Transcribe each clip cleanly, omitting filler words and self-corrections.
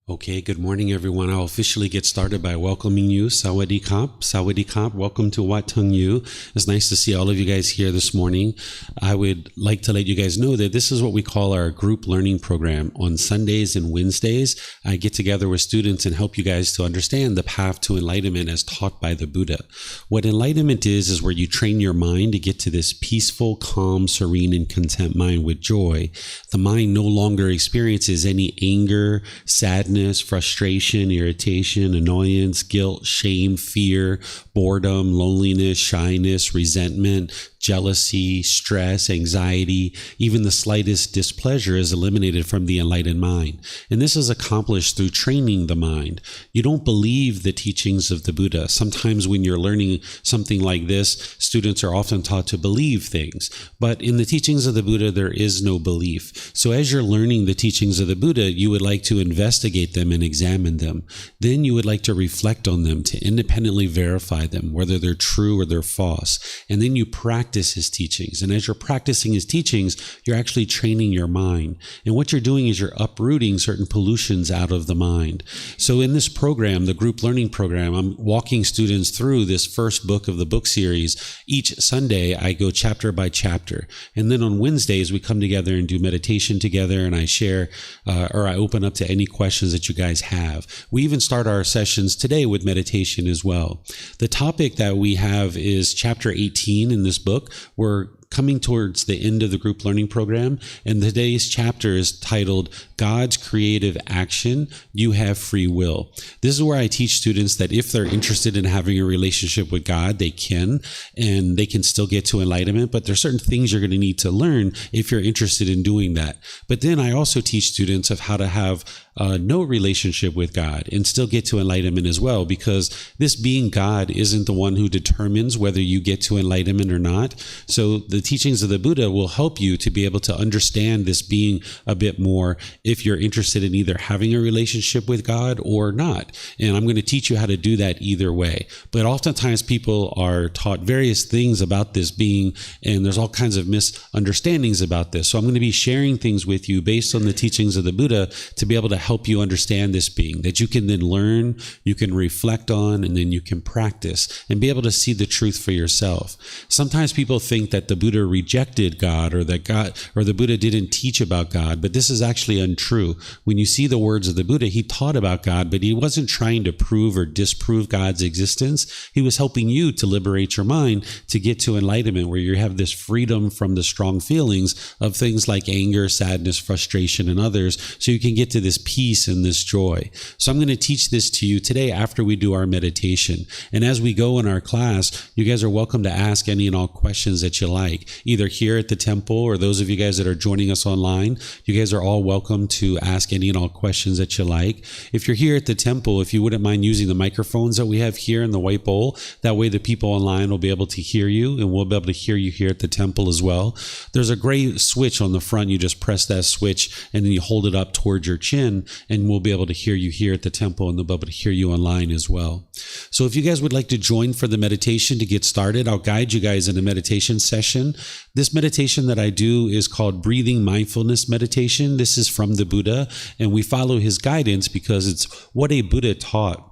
Okay, good morning, everyone. I'll officially get started by welcoming you. Sawadee Kap, Sawadee Kap. Welcome to Wat Tung. It's nice to see all of you guys here this morning. I would like to let you guys know that this is what we call our group learning program. On Sundays and Wednesdays, I get together with students and help you guys to understand the path to enlightenment as taught by the Buddha. What enlightenment is where you train your mind to get to this peaceful, calm, serene, and content mind with joy. The mind no longer experiences any anger, sadness, frustration, irritation, annoyance, guilt, shame, fear, boredom, loneliness, shyness, resentment, jealousy, stress, anxiety, even the slightest displeasure is eliminated from the enlightened mind. And this is accomplished through training the mind. You don't believe the teachings of the Buddha. Sometimes when you're learning something like this, students are often taught to believe things. But in the teachings of the Buddha, there is no belief. So as you're learning the teachings of the Buddha, you would like to investigate them and examine them. Then you would like to reflect on them to independently verify them, whether they're true or they're false. And then you practice his teachings. And as you're practicing his teachings, you're actually training your mind. And what you're doing is you're uprooting certain pollutions out of the mind. So in this program, the group learning program, I'm walking students through this first book of the book series. Each Sunday, I go chapter by chapter. And then on Wednesdays, we come together and do meditation together, and I share or I open up to any questions that you guys have. We even start our sessions today with meditation as well. The topic that we have is chapter 18 in this book. We're coming towards the end of the group learning program, and today's chapter is titled God's Creative Action, You Have Free Will. This is where I teach students that if they're interested in having a relationship with God, they can, and they can still get to enlightenment, but there's certain things you're going to need to learn if you're interested in doing that. But then I also teach students of how to have no relationship with God and still get to enlightenment as well, because this being God isn't the one who determines whether you get to enlightenment or not. So the teachings of the Buddha will help you to be able to understand this being a bit more if you're interested in either having a relationship with God or not. And I'm going to teach you how to do that either way. But oftentimes people are taught various things about this being, and there's all kinds of misunderstandings about this. So I'm going to be sharing things with you based on the teachings of the Buddha to be able to help you understand this being, that you can then learn, you can reflect on, and then you can practice and be able to see the truth for yourself. Sometimes people think that the Buddha rejected God, or that God or the Buddha didn't teach about God, but this is actually untrue. When you see the words of the Buddha, he taught about God, but he wasn't trying to prove or disprove God's existence. He was helping you to liberate your mind to get to enlightenment, where you have this freedom from the strong feelings of things like anger, sadness, frustration, and others, so you can get to this peace and this joy. So I'm going to teach this to you today after we do our meditation. And as we go in our class, you guys are welcome to ask any and all questions that you like, either here at the temple or those of you guys that are joining us online. You guys are all welcome to ask any and all questions that you like. If you're here at the temple, if you wouldn't mind using the microphones that we have here in the white bowl, that way the people online will be able to hear you, and we'll be able to hear you here at the temple as well. There's a gray switch on the front. You just press that switch and then you hold it up towards your chin, and we'll be able to hear you here at the temple, and they'll be able to hear you online as well. So if you guys would like to join for the meditation to get started, I'll guide you guys in a meditation session. This meditation that I do is called Breathing Mindfulness Meditation. This is from the Buddha, and we follow his guidance because it's what a Buddha taught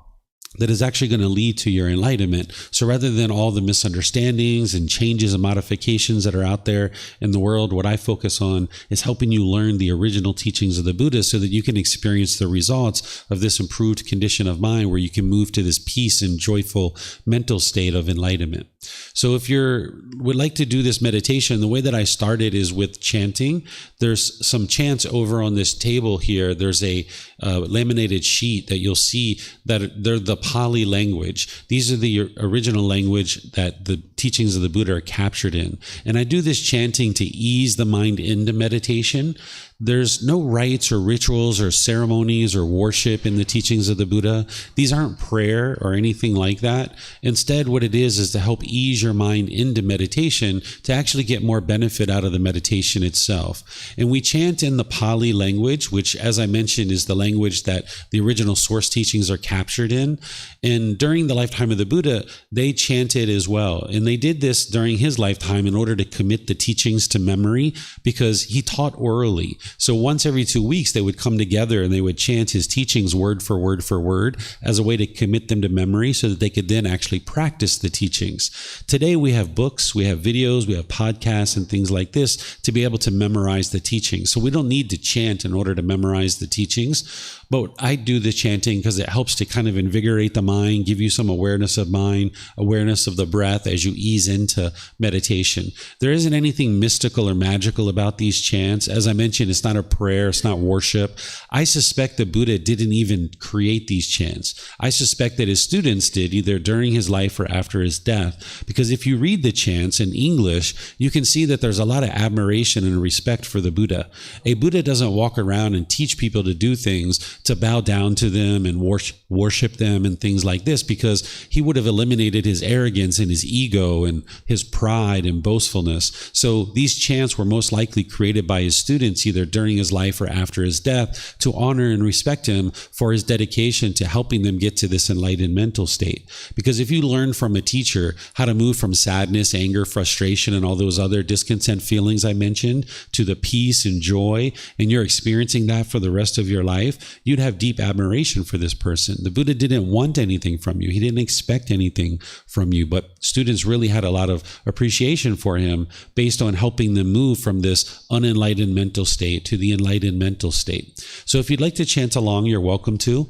that is actually going to lead to your enlightenment. So rather than all the misunderstandings and changes and modifications that are out there in the world, what I focus on is helping you learn the original teachings of the Buddha so that you can experience the results of this improved condition of mind, where you can move to this peace and joyful mental state of enlightenment. So if you would like to do this meditation, the way that I started is with chanting. There's some chants over on this table here. There's a laminated sheet that you'll see that they're the Pali language. These are the original language that the teachings of the Buddha are captured in. And I do this chanting to ease the mind into meditation. There's no rites or rituals or ceremonies or worship in the teachings of the Buddha. These aren't prayer or anything like that. Instead, what it is to help ease your mind into meditation to actually get more benefit out of the meditation itself. And we chant in the Pali language, which, as I mentioned, is the language that the original source teachings are captured in. And during the lifetime of the Buddha, they chanted as well. And they did this during his lifetime in order to commit the teachings to memory, because he taught orally. So once every 2 weeks, they would come together and they would chant his teachings word for word for word as a way to commit them to memory so that they could then actually practice the teachings. Today, we have books, we have videos, we have podcasts and things like this to be able to memorize the teachings. So we don't need to chant in order to memorize the teachings, but I do the chanting because it helps to kind of invigorate the mind, give you some awareness of mind, awareness of the breath as you ease into meditation. There isn't anything mystical or magical about these chants. As I mentioned, it's not a prayer, it's not worship. I suspect the Buddha didn't even create these chants. I suspect that his students did, either during his life or after his death, because if you read the chants in English, you can see that there's a lot of admiration and respect for the Buddha. A Buddha doesn't walk around and teach people to do things, to bow down to them and worship them and things like this, because he would have eliminated his arrogance and his ego and his pride and boastfulness. So these chants were most likely created by his students either during his life or after his death to honor and respect him for his dedication to helping them get to this enlightened mental state. Because if you learn from a teacher how to move from sadness, anger, frustration, and all those other discontent feelings I mentioned to the peace and joy, and you're experiencing that for the rest of your life, you'd have deep admiration for this person. The Buddha didn't want anything from you. He didn't expect anything from you, but students really had a lot of appreciation for him based on helping them move from this unenlightened mental state to the enlightened mental state. So if you'd like to chant along, you're welcome to.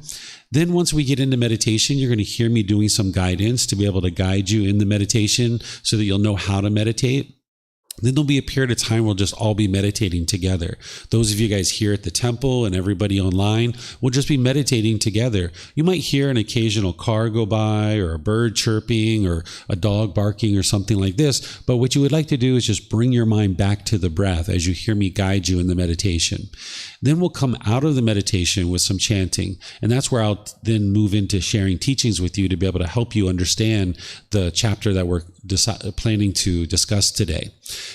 Then once we get into meditation, you're going to hear me doing some guidance to be able to guide you in the meditation so that you'll know how to meditate. Then there'll be a period of time we'll just all be meditating together. Those of you guys here at the temple and everybody online will just be meditating together. You might hear an occasional car go by or a bird chirping or a dog barking or something like this. But what you would like to do is just bring your mind back to the breath as you hear me guide you in the meditation. Then we'll come out of the meditation with some chanting. And that's where I'll then move into sharing teachings with you to be able to help you understand the chapter that we're planning to discuss today.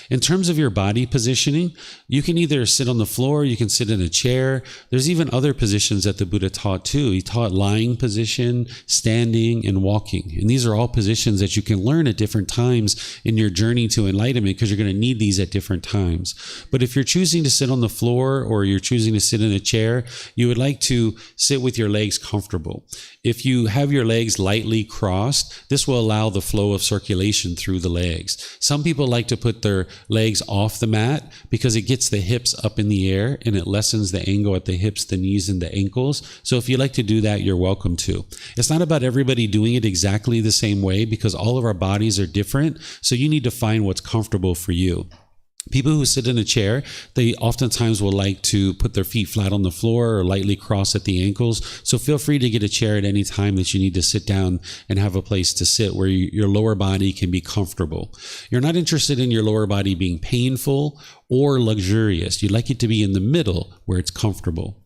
In terms of your body positioning, you can either sit on the floor, you can sit in a chair. There's even other positions that the Buddha taught too. He taught lying position, standing, and walking. And these are all positions that you can learn at different times in your journey to enlightenment because you're going to need these at different times. But if you're choosing to sit on the floor or you're choosing to sit in a chair, you would like to sit with your legs comfortable. If you have your legs lightly crossed, this will allow the flow of circulation through the legs. Some people like to put their legs off the mat because it gets the hips up in the air and it lessens the angle at the hips, the knees, and the ankles. So if you like to do that, you're welcome to. It's not about everybody doing it exactly the same way because all of our bodies are different. So you need to find what's comfortable for you. People who sit in a chair, they oftentimes will like to put their feet flat on the floor or lightly cross at the ankles. So feel free to get a chair at any time that you need to sit down and have a place to sit where your lower body can be comfortable. You're not interested in your lower body being painful or luxurious. You'd like it to be in the middle where it's comfortable.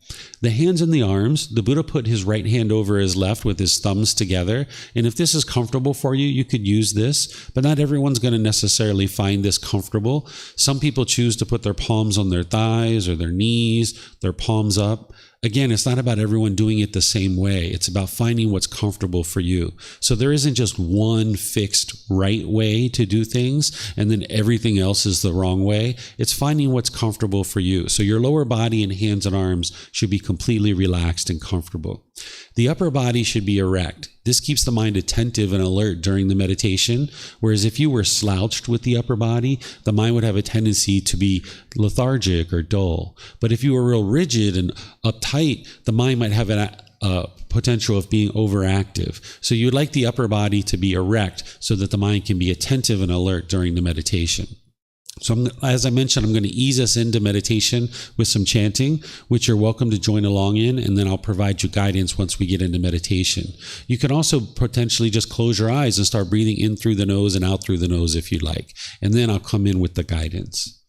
The hands and the arms, the Buddha put his right hand over his left with his thumbs together. And if this is comfortable for you, you could use this, but not everyone's going to necessarily find this comfortable. Some people choose to put their palms on their thighs or their knees, their palms up. Again, it's not about everyone doing it the same way. It's about finding what's comfortable for you. So there isn't just one fixed right way to do things and then everything else is the wrong way. It's finding what's comfortable for you. So your lower body and hands and arms should be completely relaxed and comfortable. The upper body should be erect. This keeps the mind attentive and alert during the meditation, whereas if you were slouched with the upper body, the mind would have a tendency to be lethargic or dull. But if you were real rigid and uptight, the mind might have a potential of being overactive. So you would like the upper body to be erect so that the mind can be attentive and alert during the meditation. So as I mentioned, I'm going to ease us into meditation with some chanting, which you're welcome to join along in, and then I'll provide you guidance once we get into meditation. You can also potentially just close your eyes and start breathing in through the nose and out through the nose if you'd like, and then I'll come in with the guidance.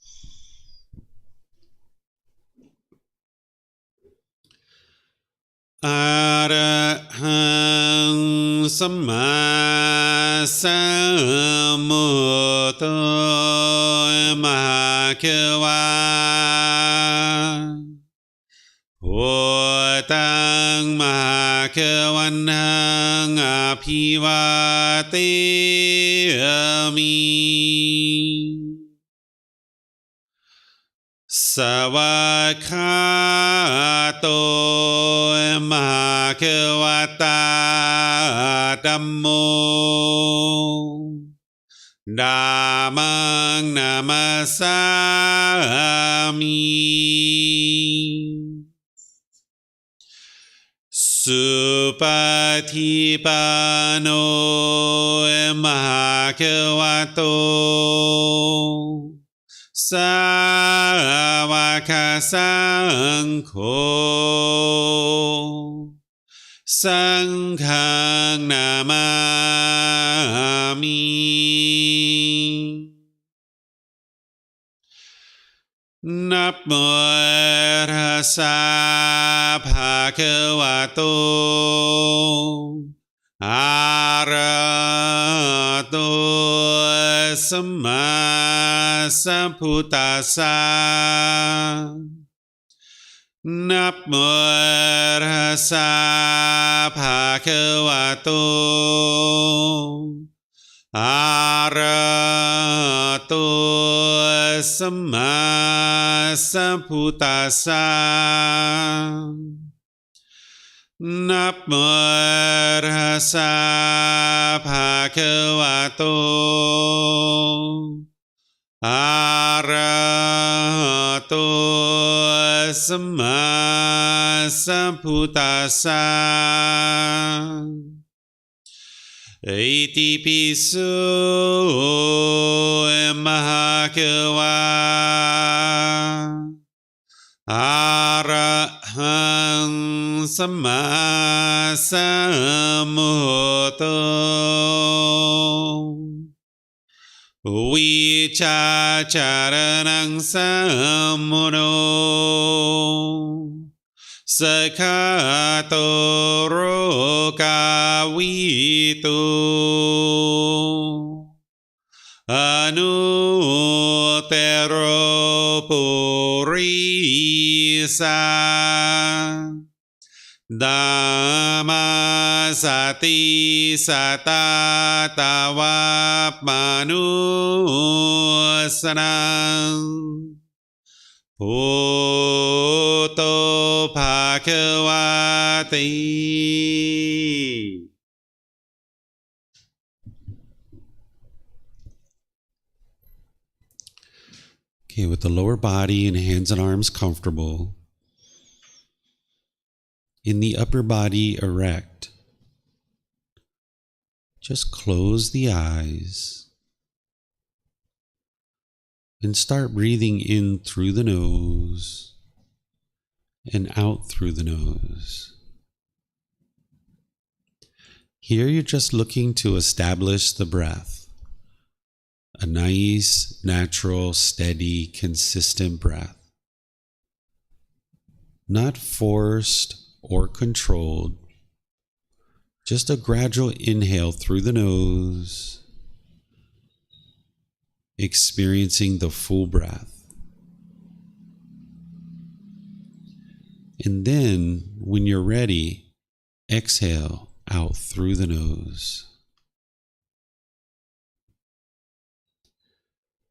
Arahang Samma Sambuddho Mahakeva Wat Tung Mahakevanang Apivateyami Savakato Mahakavata Dhammo Dhammang Namasami Supatipano Mahakavato Sāvaka Saṅkho Saṅghang Namami Namo Tassa Bhagavato Arahato Samma Sambuddhassa Namo Tassa Bhagavato Arahato Samma Sambuddhassa Namo Tassa Bhagavato Arahato Samma Sambuddhassa Iti piso Mahakava Arahang Samma Sambuddho Vichacharanang Sammuno Sakhato Rokavito Anuttaro Purisa Dhammasati Satatavapmanusanam Bhutto Bhagavati. Okay, with the lower body and hands and arms comfortable, in the upper body erect, just close the eyes and start breathing in through the nose and out through the nose. Here you're just looking to establish the breath, a nice, natural, steady, consistent breath, not forced or controlled, just a gradual inhale through the nose, experiencing the full breath. And then, when you're ready, exhale out through the nose.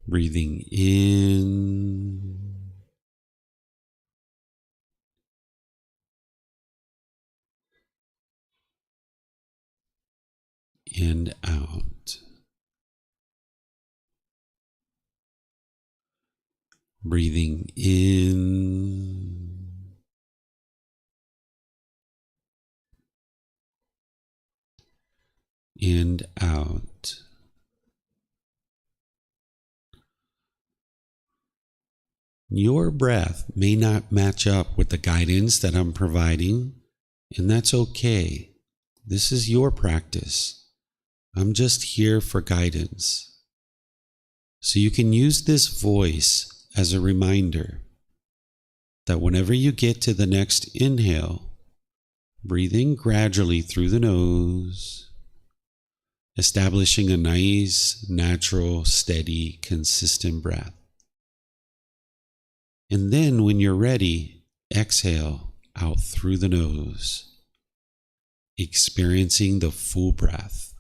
Breathing in and out. Breathing in and out. Your breath may not match up with the guidance that I'm providing, and that's okay. This is your practice. I'm just here for guidance. So you can use this voice as a reminder that whenever you get to the next inhale, breathe in gradually through the nose, establishing a nice, natural, steady, consistent breath. And then when you're ready, exhale out through the nose, experiencing the full breath.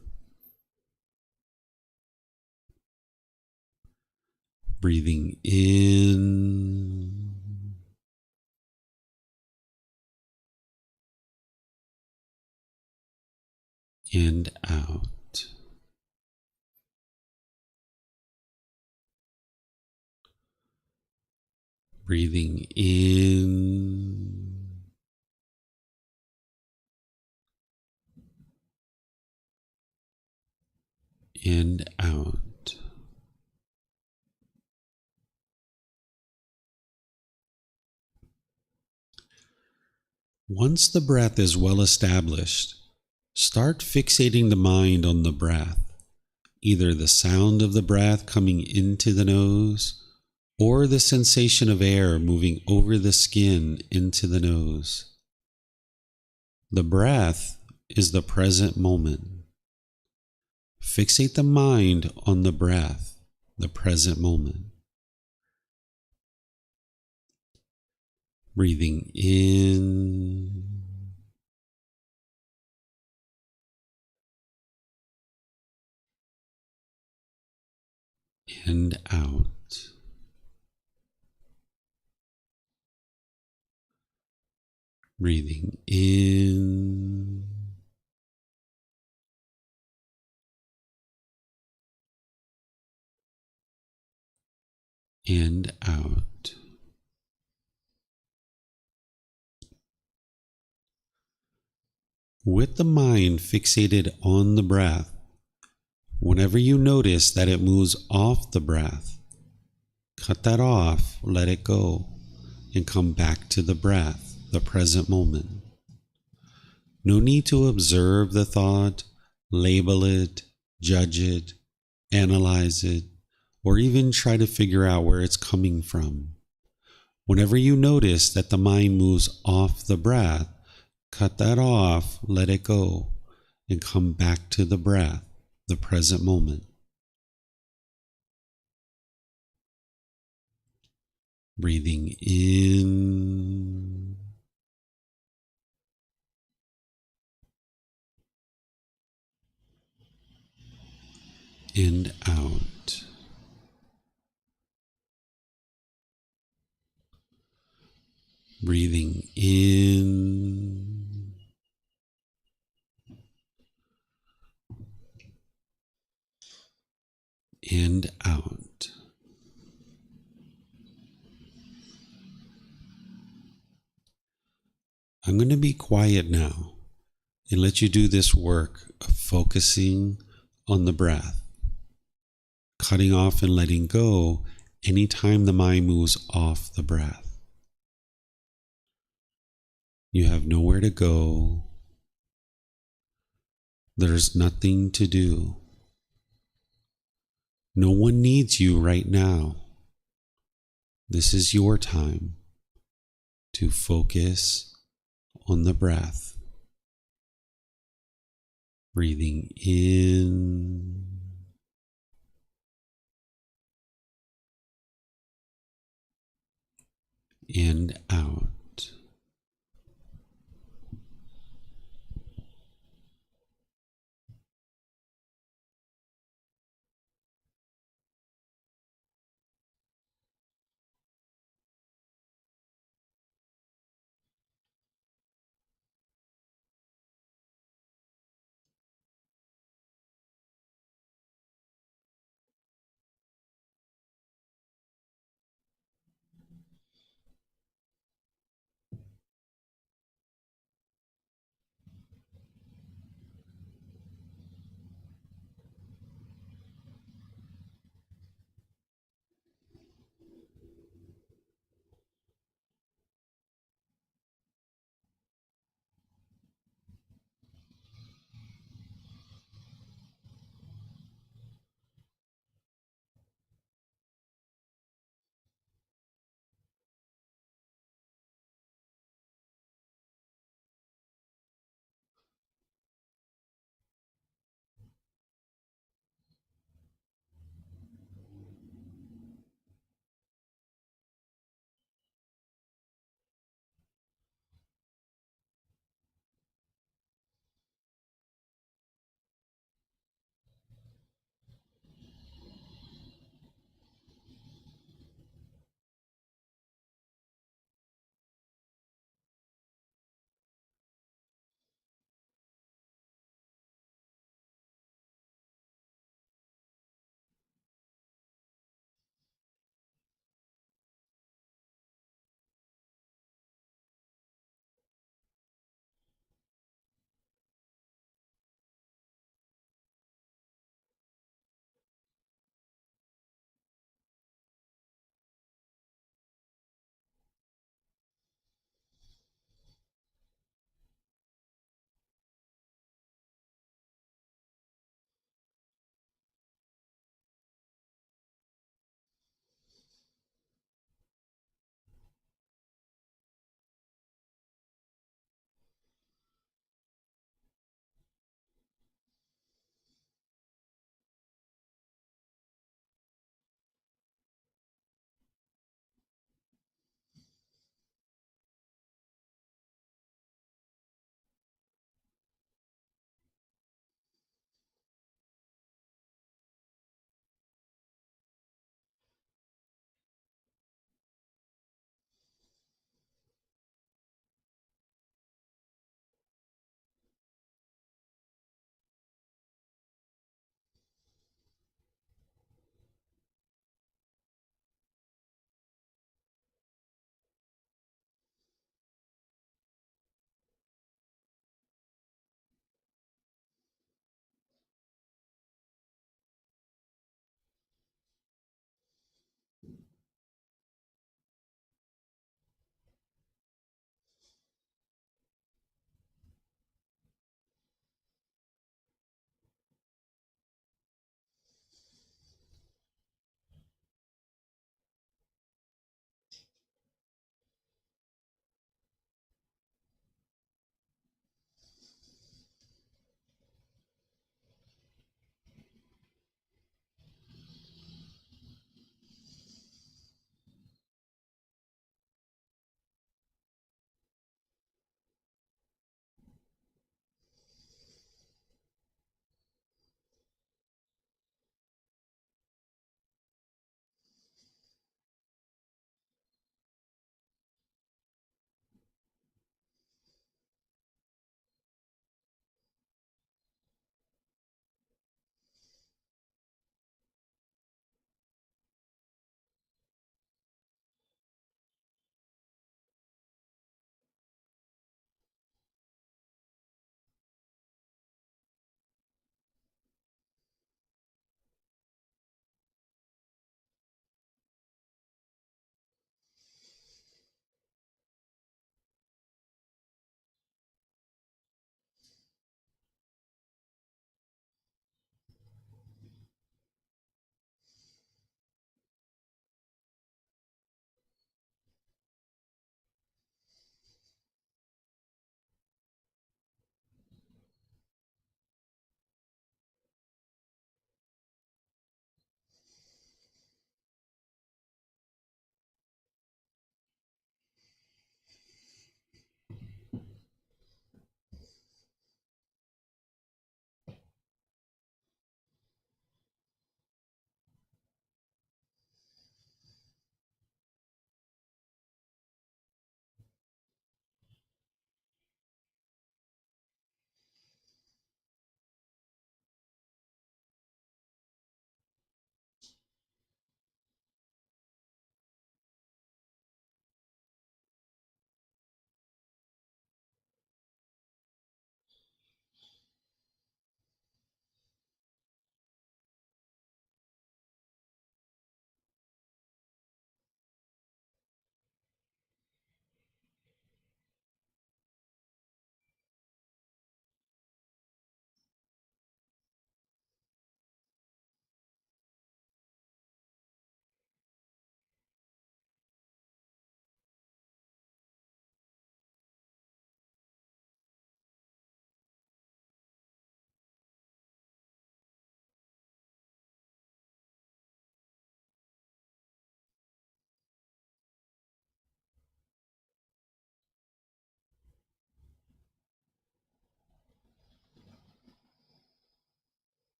Breathing in and out. Breathing in and out. Once the breath is well established, start fixating the mind on the breath, either the sound of the breath coming into the nose or the sensation of air moving over the skin into the nose. The breath is the present moment. Fixate the mind on the breath, the present moment. Breathing in and out. Breathing in and out. With the mind fixated on the breath, whenever you notice that it moves off the breath, cut that off, let it go, and come back to the breath, the present moment. No need to observe the thought, label it, judge it, analyze it, or even try to figure out where it's coming from. Whenever you notice that the mind moves off the breath, cut that off, let it go, and come back to the breath, the present moment. Breathing in and out. Breathing in and out. I'm going to be quiet now and let you do this work of focusing on the breath, cutting off and letting go anytime the mind moves off the breath. You have nowhere to go. There's nothing to do. No one needs you right now. This is your time to focus on the breath. Breathing in and out.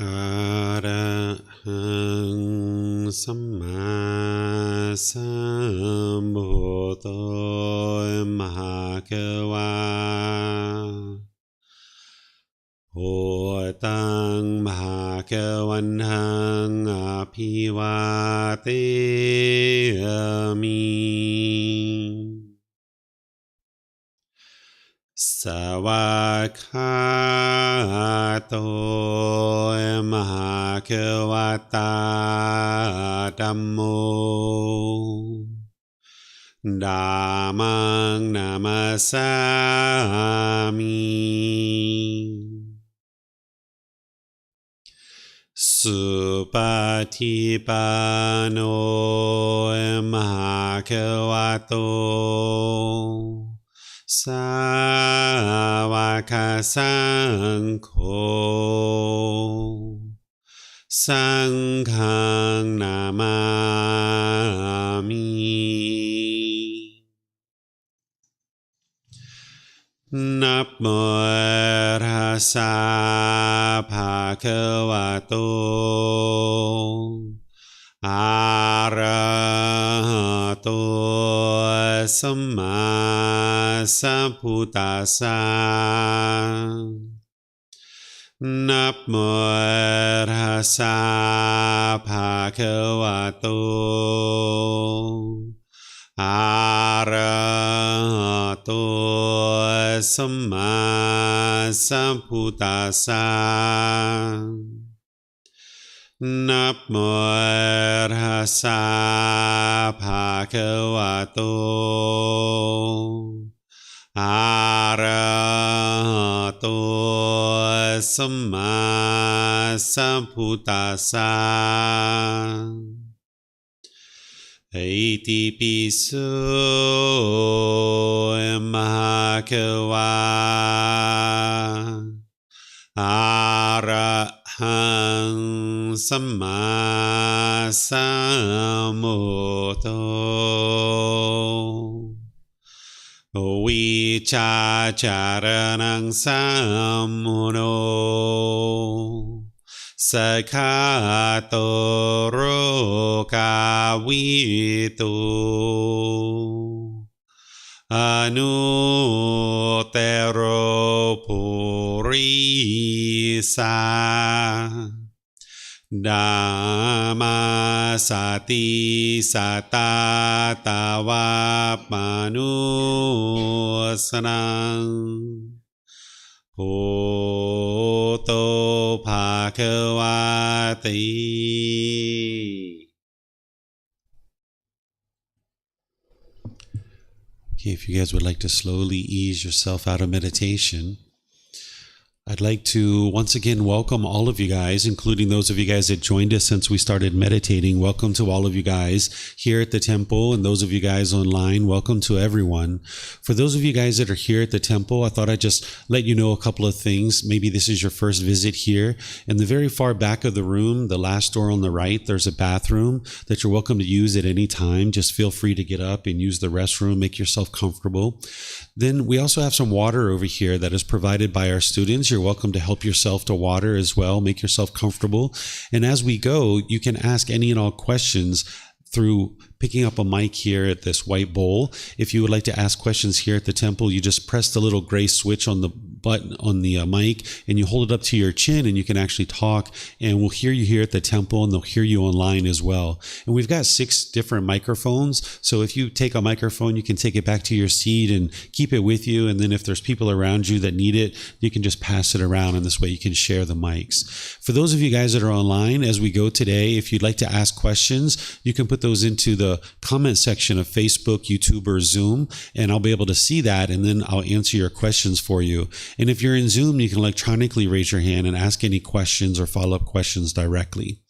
อะระหังสัมมาสัมพุทโธมหาเกวาโหตังมหาเกวันหังอภิวาเทมิสวากขาโตมหาเกวตาธัมโมธัมมังนามัสสามิสุปฏิปันโนมหาเถรโตสาวกสังโฆสังฆังนามามินะโมตัสสะภะคะวะโตอะระหะโตสัมมาสัมพุทธัสสะนะโมตัสสะภะคะวะโตอะระหะโตสัมมาสัมพุทธัสสะนะโมตัสสะภะคะวะโตอะระหะโตสัมมาสัมพุทธัสสะอิติปิโสมหาเถรอะระหังสัมมาสัมพุทโธวิชาจารณังสัมมุโนสคาโตโรกาวิตุอนุเตโรปุริสาดามาสติสัตตาตาวาปานุสนังโหโตภาควาติ Okay, if you guys would like to slowly ease yourself out of meditation, I'd like to once again welcome all of you guys, including those of you guys that joined us since we started meditating. Welcome to all of you guys here at the temple, and those of you guys online, welcome to everyone. For those of you guys that are here at the temple, I thought I'd just let you know a couple of things. Maybe this is your first visit here. In the very far back of the room, the last door on the right, there's a bathroom that you're welcome to use at any time. Just feel free to get up and use the restroom, make yourself comfortable. Then we also have some water over here that is provided by our students. You're welcome to help yourself to water as well. Make yourself comfortable. And as we go, you can ask any and all questions through picking up a mic here at this white bowl. If you would like to ask questions here at the temple, you just press the little gray switch on the button on the mic, and you hold it up to your chin, and you can actually talk, and we'll hear you here at the temple, and they'll hear you online as well. And we've got 6 different microphones, so if you take a microphone, you can take it back to your seat and keep it with you, and then if there's people around you that need it, you can just pass it around, and this way you can share the mics. For those of you guys that are online, as we go today, if you'd like to ask questions, you can put those into the comment section of Facebook, YouTube, or Zoom, and I'll be able to see that, and then I'll answer your questions for you. And if you're in Zoom, you can electronically raise your hand and ask any questions or follow-up questions directly.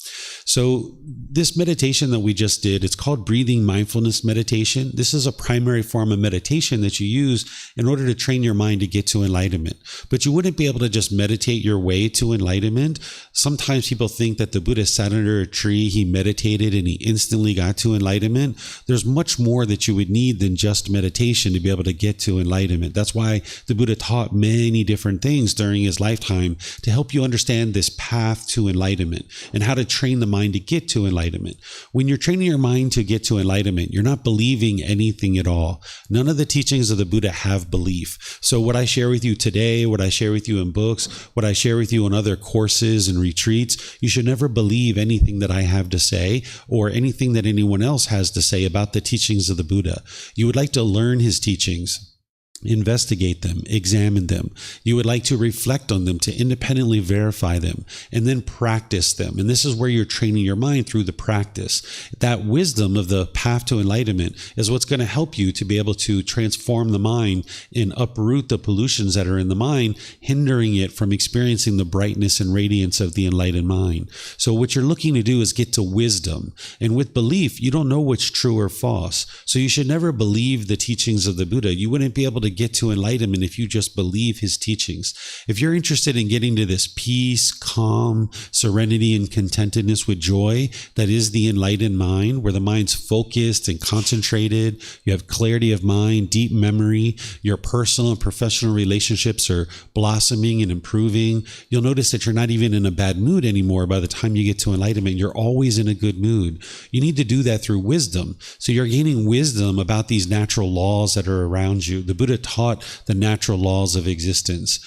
So this meditation that we just did, it's called breathing mindfulness meditation. This is a primary form of meditation that you use in order to train your mind to get to enlightenment. But you wouldn't be able to just meditate your way to enlightenment. Sometimes people think that the Buddha sat under a tree, he meditated, and he instantly got to enlightenment. enlightenment, there's much more that you would need than just meditation to be able to get to enlightenment. That's why the Buddha taught many different things during his lifetime to help you understand this path to enlightenment and how to train the mind to get to enlightenment. When you're training your mind to get to enlightenment, you're not believing anything at all. None of the teachings of the Buddha have belief. So what I share with you today, what I share with you in books, what I share with you in other courses and retreats, you should never believe anything that I have to say or anything that anyone else has to say about the teachings of the Buddha. You would like to learn his teachings, investigate them, examine them. You would like to reflect on them, to independently verify them, and then practice them. And this is where you're training your mind through the practice. That wisdom of the path to enlightenment is what's going to help you to be able to transform the mind and uproot the pollutions that are in the mind, hindering it from experiencing the brightness and radiance of the enlightened mind. So what you're looking to do is get to wisdom. And with belief, you don't know what's true or false. So you should never believe the teachings of the Buddha. You wouldn't be able to get to enlightenment if you just believe his teachings. If you're interested in getting to this peace, calm, serenity, and contentedness with joy that is the enlightened mind, where the mind's focused and concentrated, you have clarity of mind, deep memory, your personal and professional relationships are blossoming and improving, you'll notice that you're not even in a bad mood anymore by the time you get to enlightenment. You're always in a good mood. You need to do that through wisdom. So you're gaining wisdom about these natural laws that are around you. The Buddha taught the natural laws of existence.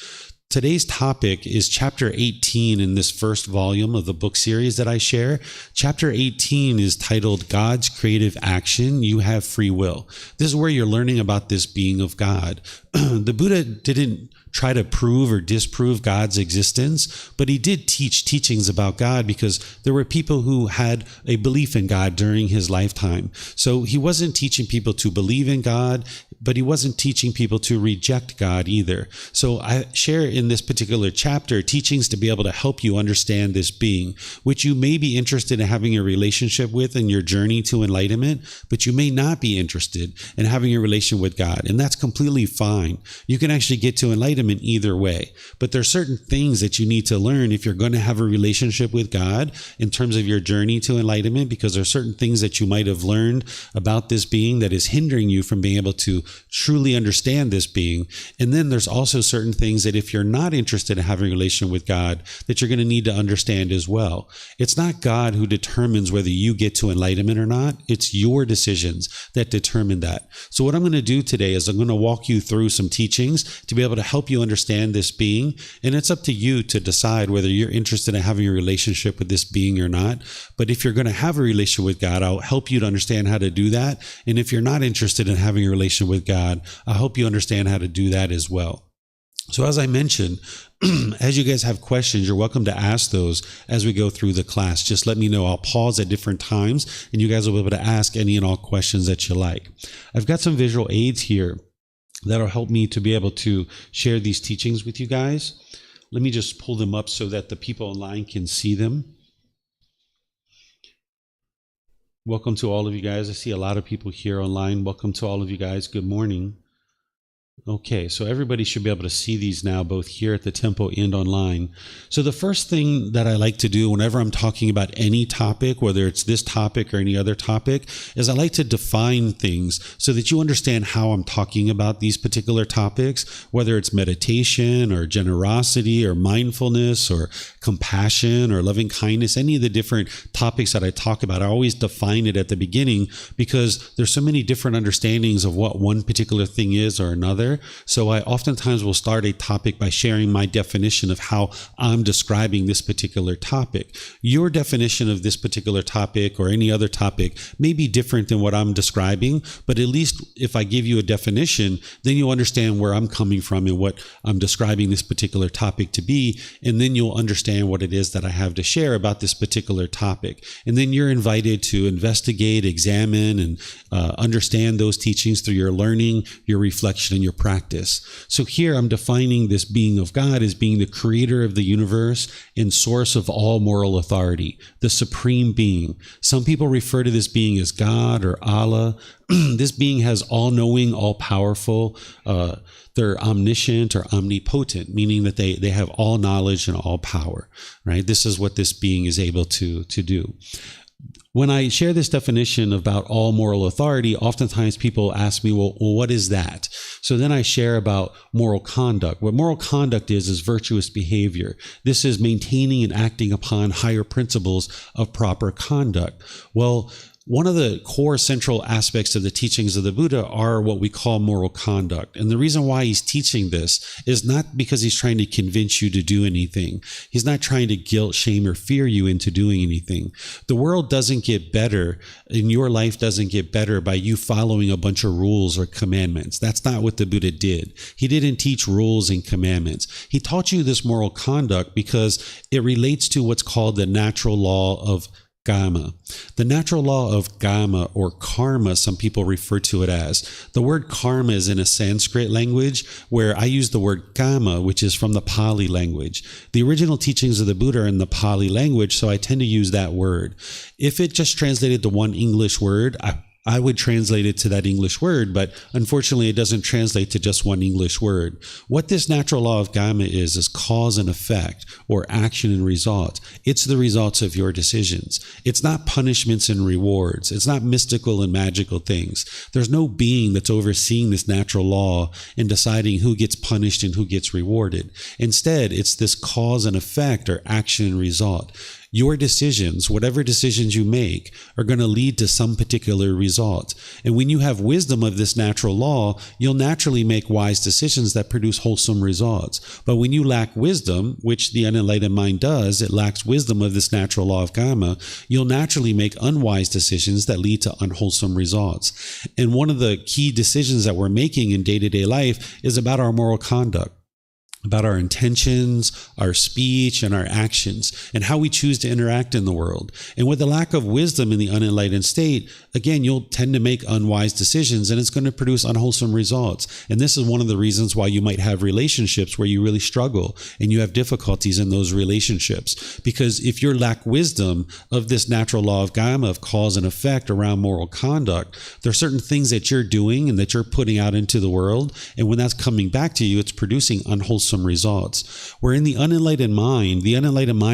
Today's topic is chapter 18 in this first volume of the book series that I share. Chapter 18 is titled God's Creative Action, You Have Free Will. This is where you're learning about this being of God. The Buddha didn't try to prove or disprove God's existence, but he did teach teachings about God because there were people who had a belief in God during his lifetime. So he wasn't teaching people to believe in God, but he wasn't teaching people to reject God either. So I share in this particular chapter teachings to be able to help you understand this being, which you may be interested in having a relationship with in your journey to enlightenment, but you may not be interested in having a relation with God. And that's completely fine. You can actually get to enlightenment either way. But there are certain things that you need to learn if you're going to have a relationship with God in terms of your journey to enlightenment, because there are certain things that you might have learned about this being that is hindering you from being able to truly understand this being. And then there's also certain things that if you're not interested in having a relation with God, that you're going to need to understand as well. It's not God who determines whether you get to enlightenment or not. It's your decisions that determine that. So what I'm going to do today is I'm going to walk you through some teachings to be able to help you understand this being. And it's up to you to decide whether you're interested in having a relationship with this being or not. But if you're going to have a relation with God, I'll help you to understand how to do that. And if you're not interested in having a relation with God, I hope you understand how to do that as well. So as I mentioned, as you guys have questions, you're welcome to ask those as we go through the class. Just let me know. I'll pause at different times and you guys will be able to ask any and all questions that you like. I've got some visual aids here that'll help me to be able to share these teachings with you guys. Let me just pull them up so that the people online can see them. Welcome to all of you guys. I see a lot of people here online. Welcome to all of you guys. Good morning. Okay, so everybody should be able to see these now, both here at the temple and online. So the first thing that I like to do whenever I'm talking about any topic, whether it's this topic or any other topic, is I like to define things so that you understand how I'm talking about these particular topics, whether it's meditation or generosity or mindfulness or compassion or loving kindness, any of the different topics that I talk about. I always define it at the beginning because there's so many different understandings of what one particular thing is or another. So I oftentimes will start a topic by sharing my definition of how I'm describing this particular topic. Your definition of this particular topic or any other topic may be different than what I'm describing, but at least if I give you a definition, then you'll understand where I'm coming from and what I'm describing this particular topic to be, and then you'll understand what it is that I have to share about this particular topic. And then you're invited to investigate, examine, and understand those teachings through your learning, your reflection, and your practice. So here I'm defining this being of God as being the creator of the universe and source of all moral authority, the supreme being. Some people refer to this being as God or Allah. This being has all-knowing, all-powerful, they're omniscient or omnipotent, meaning that they have all knowledge and all power, right? This is what this being is able to do. When I share this definition about all moral authority, oftentimes people ask me, well, what is that? So then I share about moral conduct. What moral conduct is virtuous behavior. This is maintaining and acting upon higher principles of proper conduct. Well, one of the core central aspects of the teachings of the Buddha are what we call moral conduct. And the reason why he's teaching this is not because he's trying to convince you to do anything. He's not trying to guilt, shame, or fear you into doing anything. The world doesn't get better, and your life doesn't get better by you following a bunch of rules or commandments. That's not what the Buddha did. He didn't teach rules and commandments. He taught you this moral conduct because it relates to what's called the natural law of Gama. The natural law of Gama, or karma, some people refer to it as. The word karma is in a Sanskrit language, where I use the word Gama, which is from the Pali language. The original teachings of the Buddha are in the Pali language, so I tend to use that word. If it just translated to one English word, I would translate it to that English word, but unfortunately it doesn't translate to just one English word. What this natural law of Gama is cause and effect, or action and result. It's the results of your decisions. It's not punishments and rewards. It's not mystical and magical things. There's no being that's overseeing this natural law and deciding who gets punished and who gets rewarded. Instead, it's this cause and effect, or action and result. Your decisions, whatever decisions you make, are going to lead to some particular result. And when you have wisdom of this natural law, you'll naturally make wise decisions that produce wholesome results. But when you lack wisdom, which the unenlightened mind does, it lacks wisdom of this natural law of Gama, you'll naturally make unwise decisions that lead to unwholesome results. And one of the key decisions that we're making in day-to-day life is about our moral conduct, about our intentions, our speech, and our actions, and how we choose to interact in the world. And with the lack of wisdom in the unenlightened state, again, you'll tend to make unwise decisions, and it's going to produce unwholesome results. And this is one of the reasons why you might have relationships where you really struggle and you have difficulties in those relationships. Because if you lack wisdom of this natural law of Gama, of cause and effect around moral conduct, there are certain things that you're doing and that you're putting out into the world, and when that's coming back to you, it's producing unwholesome results. Where in the unenlightened mind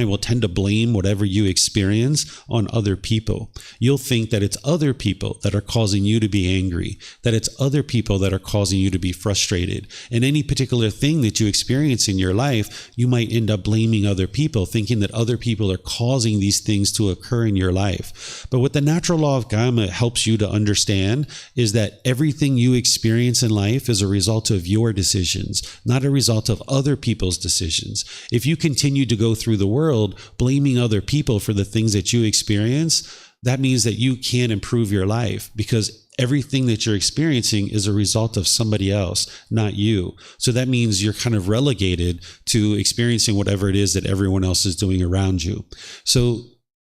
will tend to blame whatever you experience on other people. You'll think that it's other people that are causing you to be angry, that it's other people that are causing you to be frustrated. And any particular thing that you experience in your life, you might end up blaming other people, thinking that other people are causing these things to occur in your life. But what the natural law of Gama helps you to understand is that everything you experience in life is a result of your decisions, not a result of other people's decisions. If you continue to go through the world blaming other people for the things that you experience, that means that you can't improve your life, because everything that you're experiencing is a result of somebody else, not you. So that means you're kind of relegated to experiencing whatever it is that everyone else is doing around you. So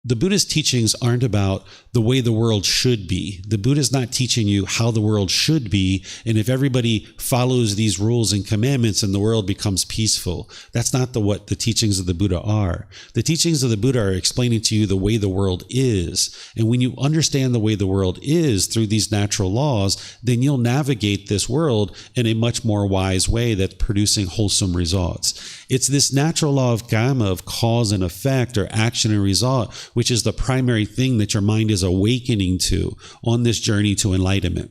the Buddha's teachings aren't about the way the world should be. The Buddha's not teaching you how the world should be, and if everybody follows these rules and commandments and the world becomes peaceful. That's not what the teachings of the Buddha are. The teachings of the Buddha are explaining to you the way the world is. And when you understand the way the world is through these natural laws, then you'll navigate this world in a much more wise way that's producing wholesome results. It's this natural law of Gama, of cause and effect, or action and result, which is the primary thing that your mind is awakening to on this journey to enlightenment.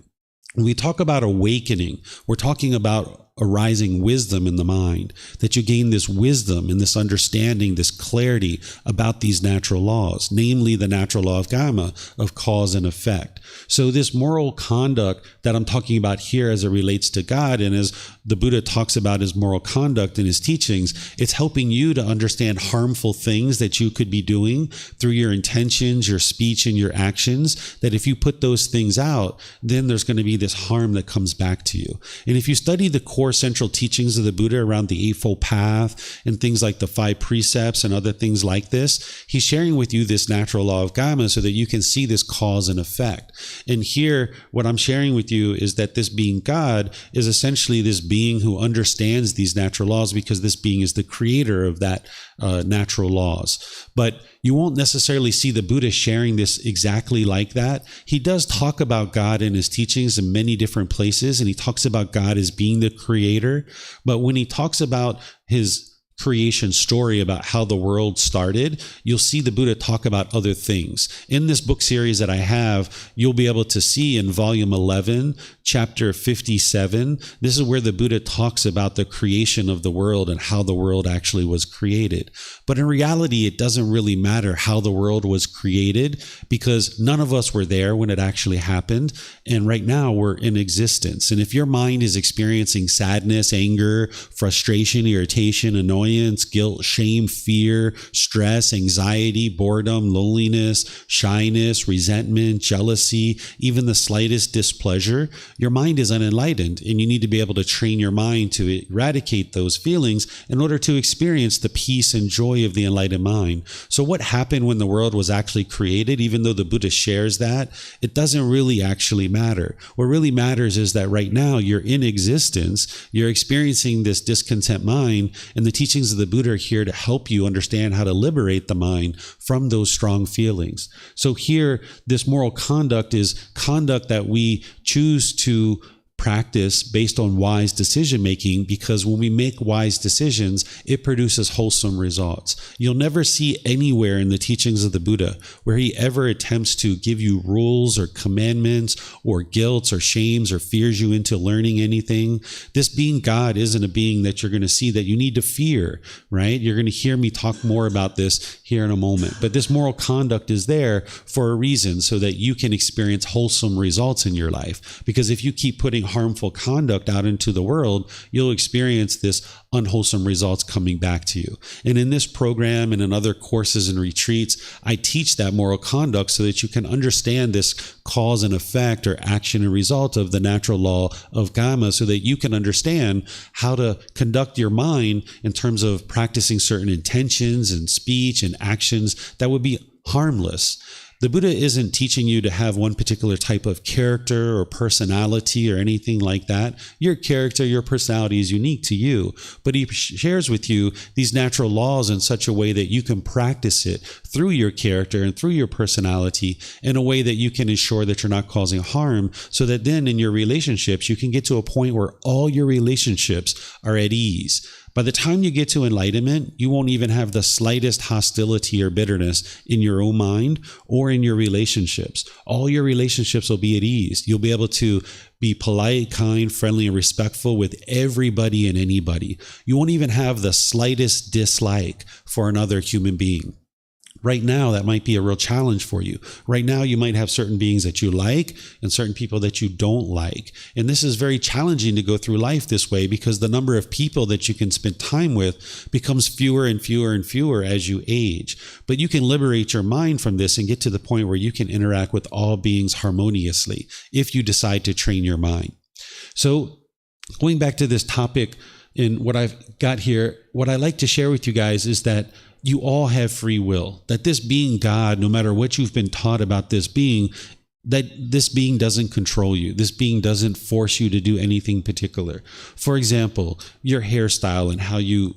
When we talk about awakening, we're talking about arising wisdom in the mind, that you gain this wisdom and this understanding, this clarity about these natural laws, namely the natural law of Gama, of cause and effect. So this moral conduct that I'm talking about here as it relates to God, and as the Buddha talks about his moral conduct in his teachings, it's helping you to understand harmful things that you could be doing through your intentions, your speech, and your actions, that if you put those things out, then there's going to be this harm that comes back to you. And if you study the core central teachings of the Buddha around the Eightfold Path and things like the 5 precepts and other things like this, he's sharing with you this natural law of Gama so that you can see this cause and effect. And here, what I'm sharing with you is that this being God is essentially this being who understands these natural laws, because this being is the creator of that natural laws. But you won't necessarily see the Buddha sharing this exactly like that. He does talk about God in his teachings in many different places, and he talks about God as being the creator. But when he talks about his creation story about how the world started, you'll see the Buddha talk about other things. In this book series that I have, you'll be able to see in volume 11, chapter 57, this is where the Buddha talks about the creation of the world and how the world actually was created. But in reality, it doesn't really matter how the world was created, because none of us were there when it actually happened. And right now we're in existence. And if your mind is experiencing sadness, anger, frustration, irritation, annoyance, guilt, shame, fear, stress, anxiety, boredom, loneliness, shyness, resentment, jealousy, even the slightest displeasure, your mind is unenlightened, and you need to be able to train your mind to eradicate those feelings in order to experience the peace and joy of the enlightened mind. So what happened when the world was actually created, even though the Buddha shares that, it doesn't really actually matter. What really matters is that right now you're in existence, you're experiencing this discontent mind, and the teachings of the Buddha are here to help you understand how to liberate the mind from those strong feelings. So here, this moral conduct is conduct that we choose to practice based on wise decision making, because when we make wise decisions, it produces wholesome results. You'll never see anywhere in the teachings of the Buddha where he ever attempts to give you rules or commandments or guilts or shames or fears you into learning anything. This being God isn't a being that you're going to see that you need to fear, right? You're going to hear me talk more about this here in a moment. But this moral conduct is there for a reason, so that you can experience wholesome results in your life. Because if you keep putting harmful conduct out into the world, you'll experience this unwholesome results coming back to you. And in this program and in other courses and retreats, I teach that moral conduct so that you can understand this cause and effect or action and result of the natural law of Gotama, so that you can understand how to conduct your mind in terms of practicing certain intentions and speech and actions that would be harmless. The Buddha isn't teaching you to have one particular type of character or personality or anything like that. Your character, your personality is unique to you, but he shares with you these natural laws in such a way that you can practice it through your character and through your personality in a way that you can ensure that you're not causing harm, so that then in your relationships, you can get to a point where all your relationships are at ease. By the time you get to enlightenment, you won't even have the slightest hostility or bitterness in your own mind or in your relationships. All your relationships will be at ease. You'll be able to be polite, kind, friendly, and respectful with everybody and anybody. You won't even have the slightest dislike for another human being. Right now, that might be a real challenge for you. Right now, you might have certain beings that you like and certain people that you don't like. And this is very challenging to go through life this way, because the number of people that you can spend time with becomes fewer and fewer and fewer as you age. But you can liberate your mind from this and get to the point where you can interact with all beings harmoniously if you decide to train your mind. So going back to this topic and what I've got here, what I like to share with you guys is that you all have free will, that this being God, no matter what you've been taught about this being, that this being doesn't control you. This being doesn't force you to do anything particular. For example, your hairstyle and how you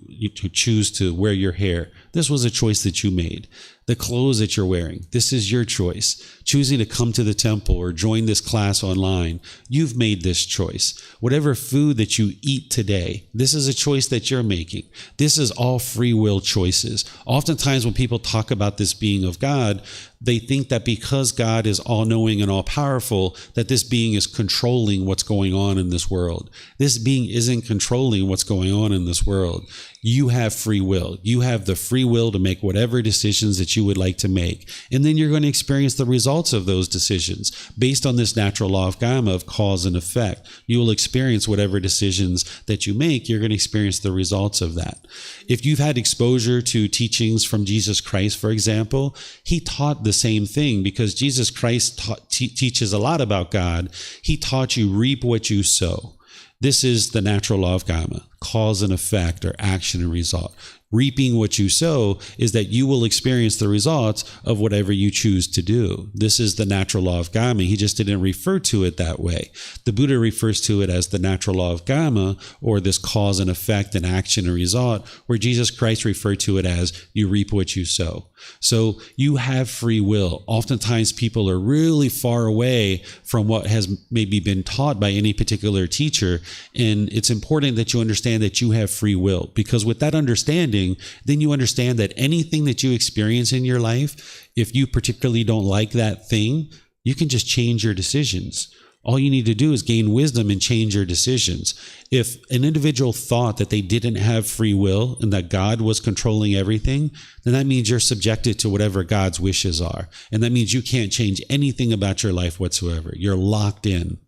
choose to wear your hair. This was a choice that you made. The clothes that you're wearing, this is your choice. Choosing to come to the temple or join this class online, you've made this choice. Whatever food that you eat today, this is a choice that you're making. This is all free will choices. Oftentimes when people talk about this being of God, they think that because God is all-knowing and all-powerful, that this being is controlling what's going on in this world. This being isn't controlling what's going on in this world. You have free will. You have the free will to make whatever decisions that you would like to make. And then you're going to experience the results of those decisions. Based on this natural law of Gotama of cause and effect, you will experience whatever decisions that you make. You're going to experience the results of that. If you've had exposure to teachings from Jesus Christ, for example, he taught the same thing, because Jesus Christ teaches a lot about God. He taught you reap what you sow. This is the natural law of Gotama, cause and effect, or action and result. reaping what you sow is that you will experience the results of whatever you choose to do. This is the natural law of karma. He just didn't refer to it that way. The Buddha refers to it as the natural law of karma, or this cause and effect and action and result, where Jesus Christ referred to it as you reap what you sow. So you have free will. Oftentimes people are really far away from what has maybe been taught by any particular teacher. And it's important that you understand that you have free will, because with that understanding, then you understand that anything that you experience in your life, if you particularly don't like that thing, you can just change your decisions. All you need to do is gain wisdom and change your decisions. If an individual thought that they didn't have free will and that God was controlling everything, then that means you're subjected to whatever God's wishes are. And that means you can't change anything about your life whatsoever. You're locked in.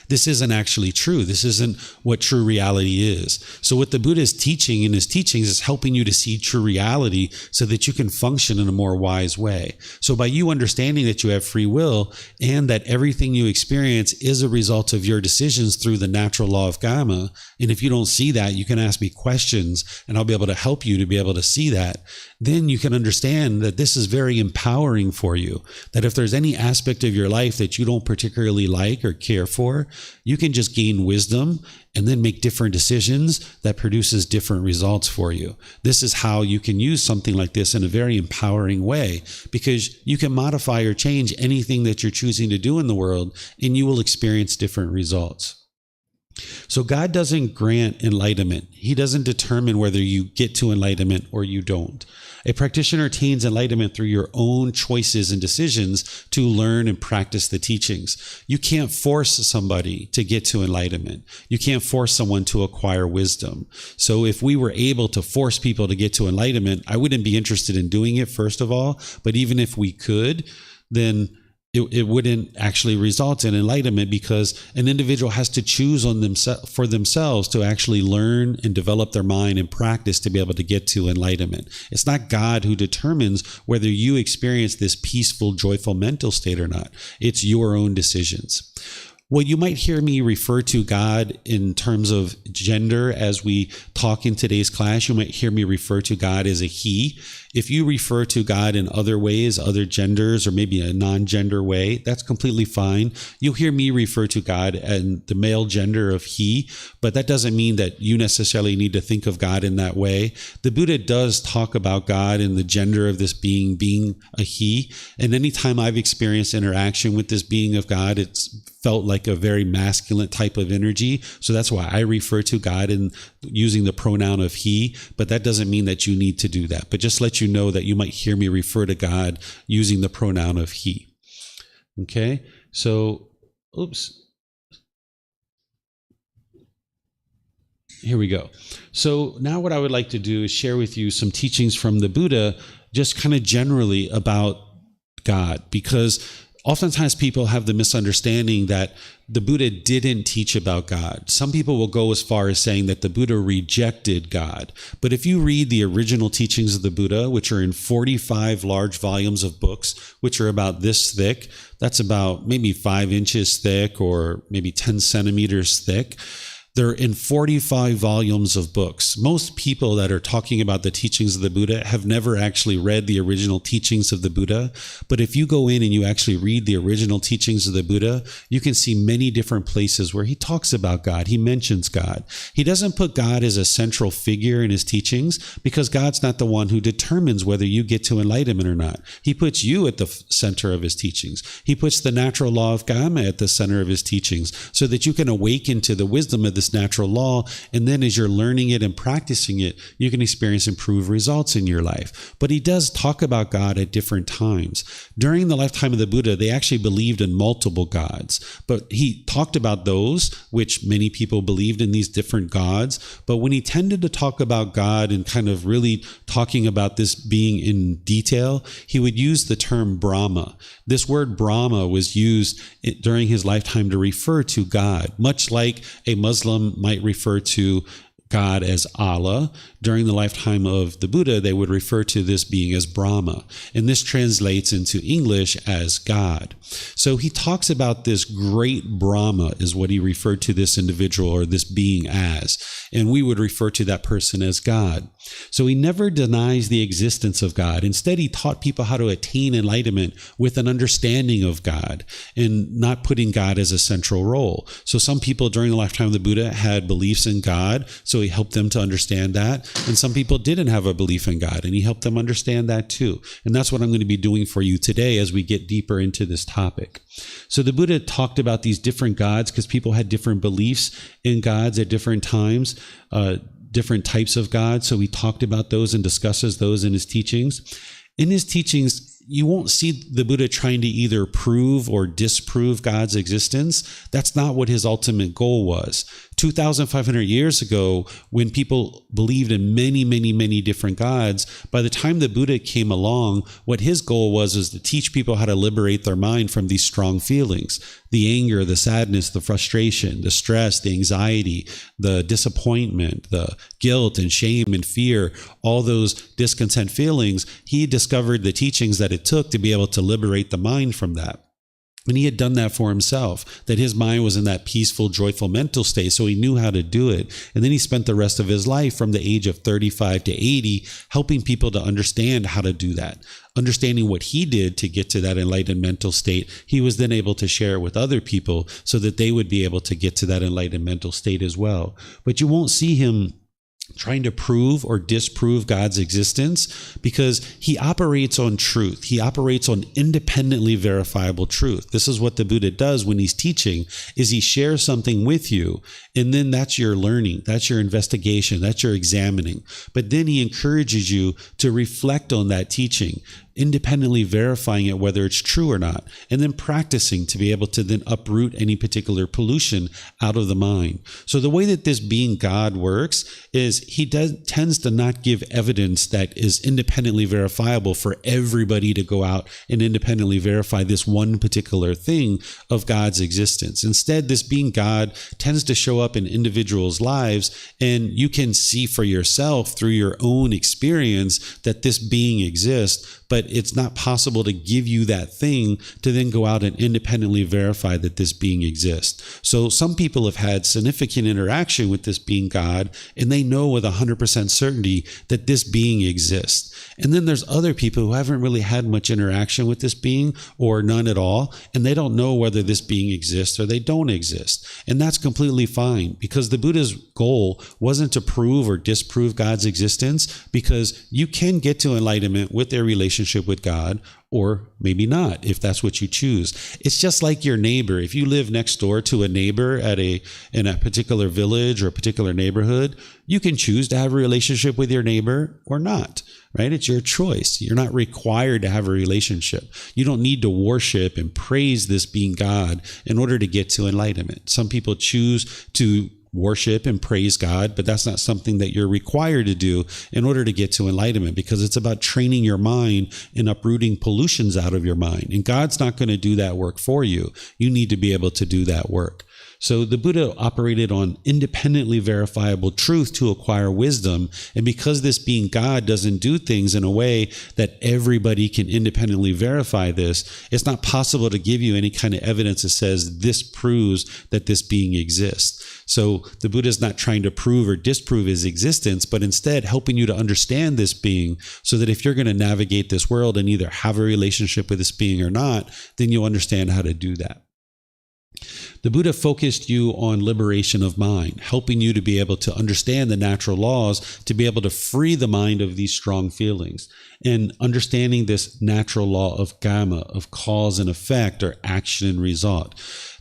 This isn't actually true. This isn't what true reality is. So what the Buddha is teaching in his teachings is helping you to see true reality so that you can function in a more wise way. So by you understanding that you have free will and that everything you experience is a result of your decisions through the natural law of karma, and if you don't see that, you can ask me questions and I'll be able to help you to be able to see that. Then you can understand that this is very empowering for you, that if there's any aspect of your life that you don't particularly like or care for, you can just gain wisdom and then make different decisions that produces different results for you. This is how you can use something like this in a very empowering way, because you can modify or change anything that you're choosing to do in the world and you will experience different results. So God doesn't grant enlightenment. He doesn't determine whether you get to enlightenment or you don't. A practitioner attains enlightenment through your own choices and decisions to learn and practice the teachings. You can't force somebody to get to enlightenment. You can't force someone to acquire wisdom. So if we were able to force people to get to enlightenment, I wouldn't be interested in doing it, first of all. But even if we could, then it wouldn't actually result in enlightenment, because an individual has to choose for themselves to actually learn and develop their mind and practice to be able to get to enlightenment. It's not God who determines whether you experience this peaceful, joyful mental state or not. It's your own decisions. Well, you might hear me refer to God in terms of gender as we talk in today's class. You might hear me refer to God as a he. If you refer to God in other ways, other genders, or maybe a non-gender way, that's completely fine. You'll hear me refer to God in the male gender of he, but that doesn't mean that you necessarily need to think of God in that way. The Buddha does talk about God in the gender of this being a he. And anytime I've experienced interaction with this being of God, it's felt like a very masculine type of energy. So that's why I refer to God in using the pronoun of he, but that doesn't mean that you need to do that. But just let you know that you might hear me refer to God using the pronoun of he. Okay, so, here we go. So now what I would like to do is share with you some teachings from the Buddha, just kind of generally about God, because oftentimes people have the misunderstanding that the Buddha didn't teach about God. Some people will go as far as saying that the Buddha rejected God. But if you read the original teachings of the Buddha, which are in 45 large volumes of books, which are about this thick, that's about maybe 5 inches thick or maybe 10 centimeters thick. They're in 45 volumes of books. Most people that are talking about the teachings of the Buddha have never actually read the original teachings of the Buddha. But if you go in and you actually read the original teachings of the Buddha, you can see many different places where he talks about God. He mentions God. He doesn't put God as a central figure in his teachings, because God's not the one who determines whether you get to enlightenment or not. He puts you at the center of his teachings. He puts the natural law of karma at the center of his teachings so that you can awaken to the wisdom of this natural law, and then as you're learning it and practicing it, you can experience improved results in your life. But he does talk about God at different times. During the lifetime of the Buddha, they actually believed in multiple gods, but he talked about those, which many people believed in these different gods. But when he tended to talk about God and kind of really talking about this being in detail, he would use the term Brahma. This word Brahma was used during his lifetime to refer to God, much like a Muslim might refer to God as Allah. During the lifetime of the Buddha, they would refer to this being as Brahma. And this translates into English as God. So he talks about this great Brahma is what he referred to this individual or this being as. And we would refer to that person as God. So he never denies the existence of God. Instead, he taught people how to attain enlightenment with an understanding of God and not putting God as a central role. So some people during the lifetime of the Buddha had beliefs in God, so he helped them to understand that. And some people didn't have a belief in God, and he helped them understand that too. And that's what I'm going to be doing for you today as we get deeper into this topic. So the Buddha talked about these different gods because people had different beliefs in gods at different times, different types of gods. So he talked about those and discusses those in his teachings. In his teachings, you won't see the Buddha trying to either prove or disprove God's existence. That's not what his ultimate goal was. 2,500 years ago, when people believed in many, many, many different gods, by the time the Buddha came along, what his goal was to teach people how to liberate their mind from these strong feelings. The anger, the sadness, the frustration, the stress, the anxiety, the disappointment, the guilt and shame and fear, all those discontent feelings. He discovered the teachings that it took to be able to liberate the mind from that. And he had done that for himself, that his mind was in that peaceful, joyful mental state, so he knew how to do it. And then he spent the rest of his life from the age of 35 to 80 helping people to understand how to do that. Understanding what he did to get to that enlightened mental state, he was then able to share it with other people so that they would be able to get to that enlightened mental state as well. But you won't see him trying to prove or disprove God's existence because he operates on truth. He operates on independently verifiable truth. This is what the Buddha does when he's teaching, is he shares something with you, and then that's your learning, that's your investigation, that's your examining. But then he encourages you to reflect on that teaching, independently verifying it whether it's true or not, and then practicing to be able to then uproot any particular pollution out of the mind. So the way that this being God works is he tends to not give evidence that is independently verifiable for everybody to go out and independently verify this one particular thing of God's existence. Instead, this being God tends to show up in individuals' lives, and you can see for yourself through your own experience that this being exists, but it's not possible to give you that thing to then go out and independently verify that this being exists. So some people have had significant interaction with this being God, and they know with 100% certainty that this being exists. And then there's other people who haven't really had much interaction with this being or none at all, and they don't know whether this being exists or they don't exist. And that's completely fine, because the Buddha's goal wasn't to prove or disprove God's existence, because you can get to enlightenment with a relationship with God, or maybe not, if that's what you choose. It's just like your neighbor. If you live next door to a neighbor in a particular village or a particular neighborhood, you can choose to have a relationship with your neighbor or not, right? It's your choice. You're not required to have a relationship. You don't need to worship and praise this being God in order to get to enlightenment. Some people choose to worship and praise God, but that's not something that you're required to do in order to get to enlightenment, because it's about training your mind and uprooting pollutions out of your mind. And God's not going to do that work for you. You need to be able to do that work. So the Buddha operated on independently verifiable truth to acquire wisdom. And because this being God doesn't do things in a way that everybody can independently verify this, it's not possible to give you any kind of evidence that says this proves that this being exists. So the Buddha is not trying to prove or disprove his existence, but instead helping you to understand this being, so that if you're going to navigate this world and either have a relationship with this being or not, then you'll understand how to do that. The Buddha focused you on liberation of mind, helping you to be able to understand the natural laws, to be able to free the mind of these strong feelings, and understanding this natural law of karma, of cause and effect, or action and result.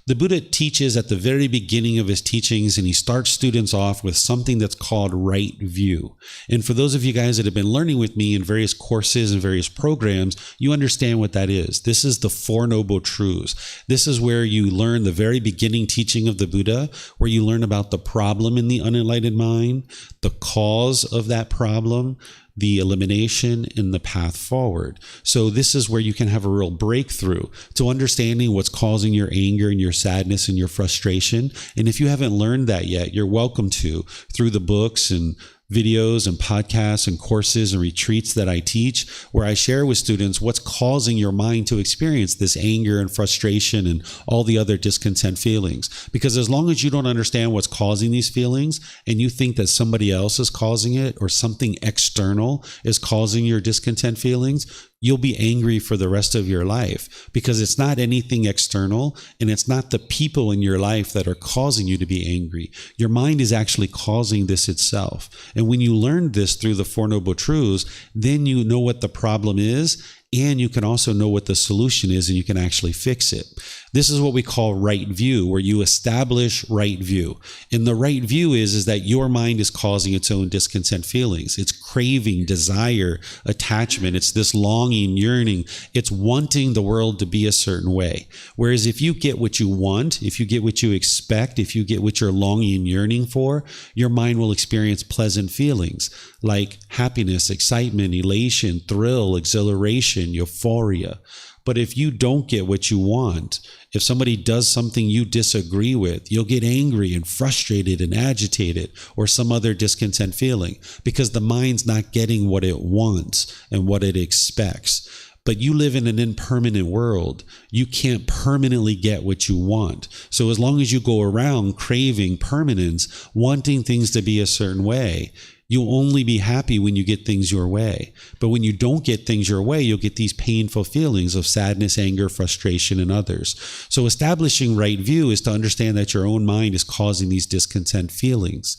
The Buddha teaches at the very beginning of his teachings, and he starts students off with something that's called right view. And for those of you guys that have been learning with me in various courses and various programs, you understand what that is. This is the Four Noble Truths. This is where you learn the very beginning teaching of the Buddha, where you learn about the problem in the unenlightened mind, the cause of that problem, the elimination, and the path forward. So this is where you can have a real breakthrough to understanding what's causing your anger and your sadness and your frustration. And if you haven't learned that yet, you're welcome to through the books and videos and podcasts and courses and retreats that I teach, where I share with students what's causing your mind to experience this anger and frustration and all the other discontent feelings. Because as long as you don't understand what's causing these feelings and you think that somebody else is causing it or something external is causing your discontent feelings, you'll be angry for the rest of your life, because it's not anything external and it's not the people in your life that are causing you to be angry. Your mind is actually causing this itself. And when you learn this through the Four Noble Truths, then you know what the problem is, and you can also know what the solution is, and you can actually fix it. This is what we call right view, where you establish right view. And the right view is that your mind is causing its own discontent feelings. It's craving, desire, attachment. It's this longing, yearning. It's wanting the world to be a certain way. Whereas if you get what you want, if you get what you expect, if you get what you're longing and yearning for, your mind will experience pleasant feelings like happiness, excitement, elation, thrill, exhilaration, euphoria. But if you don't get what you want, if somebody does something you disagree with, you'll get angry and frustrated and agitated, or some other discontent feeling, because the mind's not getting what it wants and what it expects. But you live in an impermanent world. You can't permanently get what you want. So as long as you go around craving permanence, wanting things to be a certain way, you'll only be happy when you get things your way. But when you don't get things your way, you'll get these painful feelings of sadness, anger, frustration, and others. So establishing right view is to understand that your own mind is causing these discontent feelings.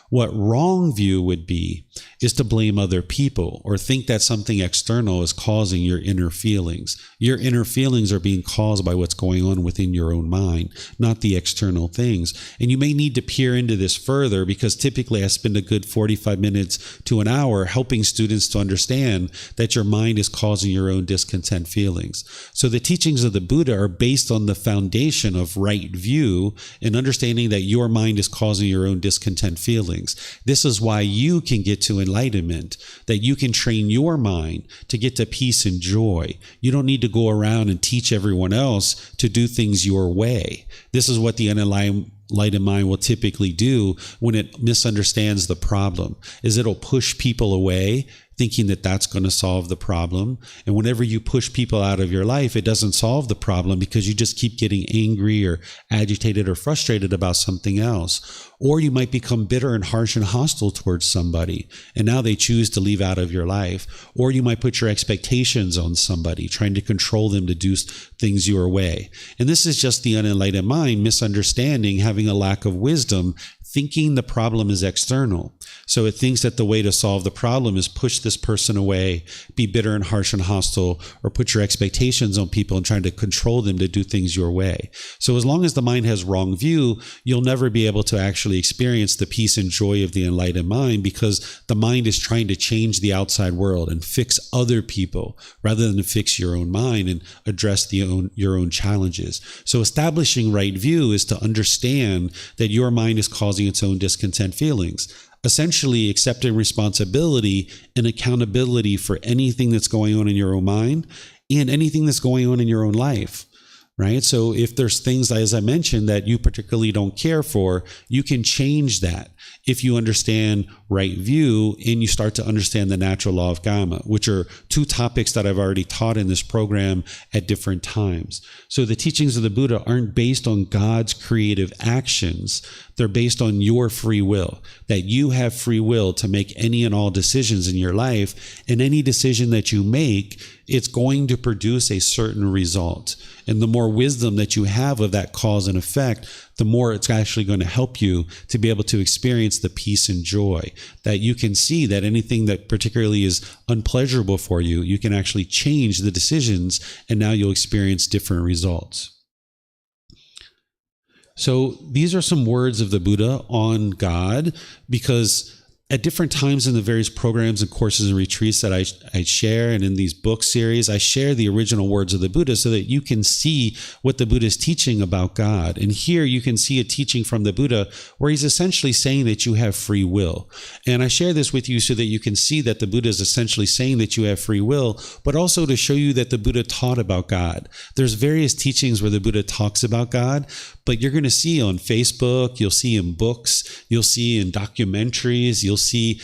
What wrong view would be is to blame other people or think that something external is causing your inner feelings. Your inner feelings are being caused by what's going on within your own mind, not the external things. And you may need to peer into this further, because typically I spend a good 45 minutes to an hour helping students to understand that your mind is causing your own discontent feelings. So the teachings of the Buddha are based on the foundation of right view and understanding that your mind is causing your own discontent feelings. This is why you can get to enlightenment, that you can train your mind to get to peace and joy. You don't need to go around and teach everyone else to do things your way. This is what the unenlightened mind will typically do when it misunderstands the problem, is it'll push people away, thinking that that's going to solve the problem. And whenever you push people out of your life, it doesn't solve the problem, because you just keep getting angry or agitated or frustrated about something else. Or you might become bitter and harsh and hostile towards somebody, and now they choose to leave out of your life. Or you might put your expectations on somebody, trying to control them to do things your way. And this is just the unenlightened mind misunderstanding, having a lack of wisdom, thinking the problem is external. So it thinks that the way to solve the problem is push this person away, be bitter and harsh and hostile, or put your expectations on people and trying to control them to do things your way. So as long as the mind has wrong view, you'll never be able to actually experience the peace and joy of the enlightened mind, because the mind is trying to change the outside world and fix other people rather than fix your own mind and address your own challenges. So establishing right view is to understand that your mind is causing its own discontent feelings. Essentially accepting responsibility and accountability for anything that's going on in your own mind and anything that's going on in your own life. Right? So if there's things, as I mentioned, that you particularly don't care for, you can change that if you understand right view and you start to understand the natural law of karma, which are two topics that I've already taught in this program at different times. So the teachings of the Buddha aren't based on God's creative actions. They're based on your free will, that you have free will to make any and all decisions in your life. And any decision that you make, it's going to produce a certain result. And the more wisdom that you have of that cause and effect, the more it's actually going to help you to be able to experience the peace and joy, that you can see that anything that particularly is unpleasurable for you, you can actually change the decisions, and now you'll experience different results. So these are some words of the Buddha on God, because at different times in the various programs and courses and retreats that I share, and in these book series, I share the original words of the Buddha so that you can see what the Buddha is teaching about God. And here you can see a teaching from the Buddha where he's essentially saying that you have free will. And I share this with you so that you can see that the Buddha is essentially saying that you have free will, but also to show you that the Buddha taught about God. There's various teachings where the Buddha talks about God, but you're going to see on Facebook, you'll see in books, you'll see in documentaries, you'll see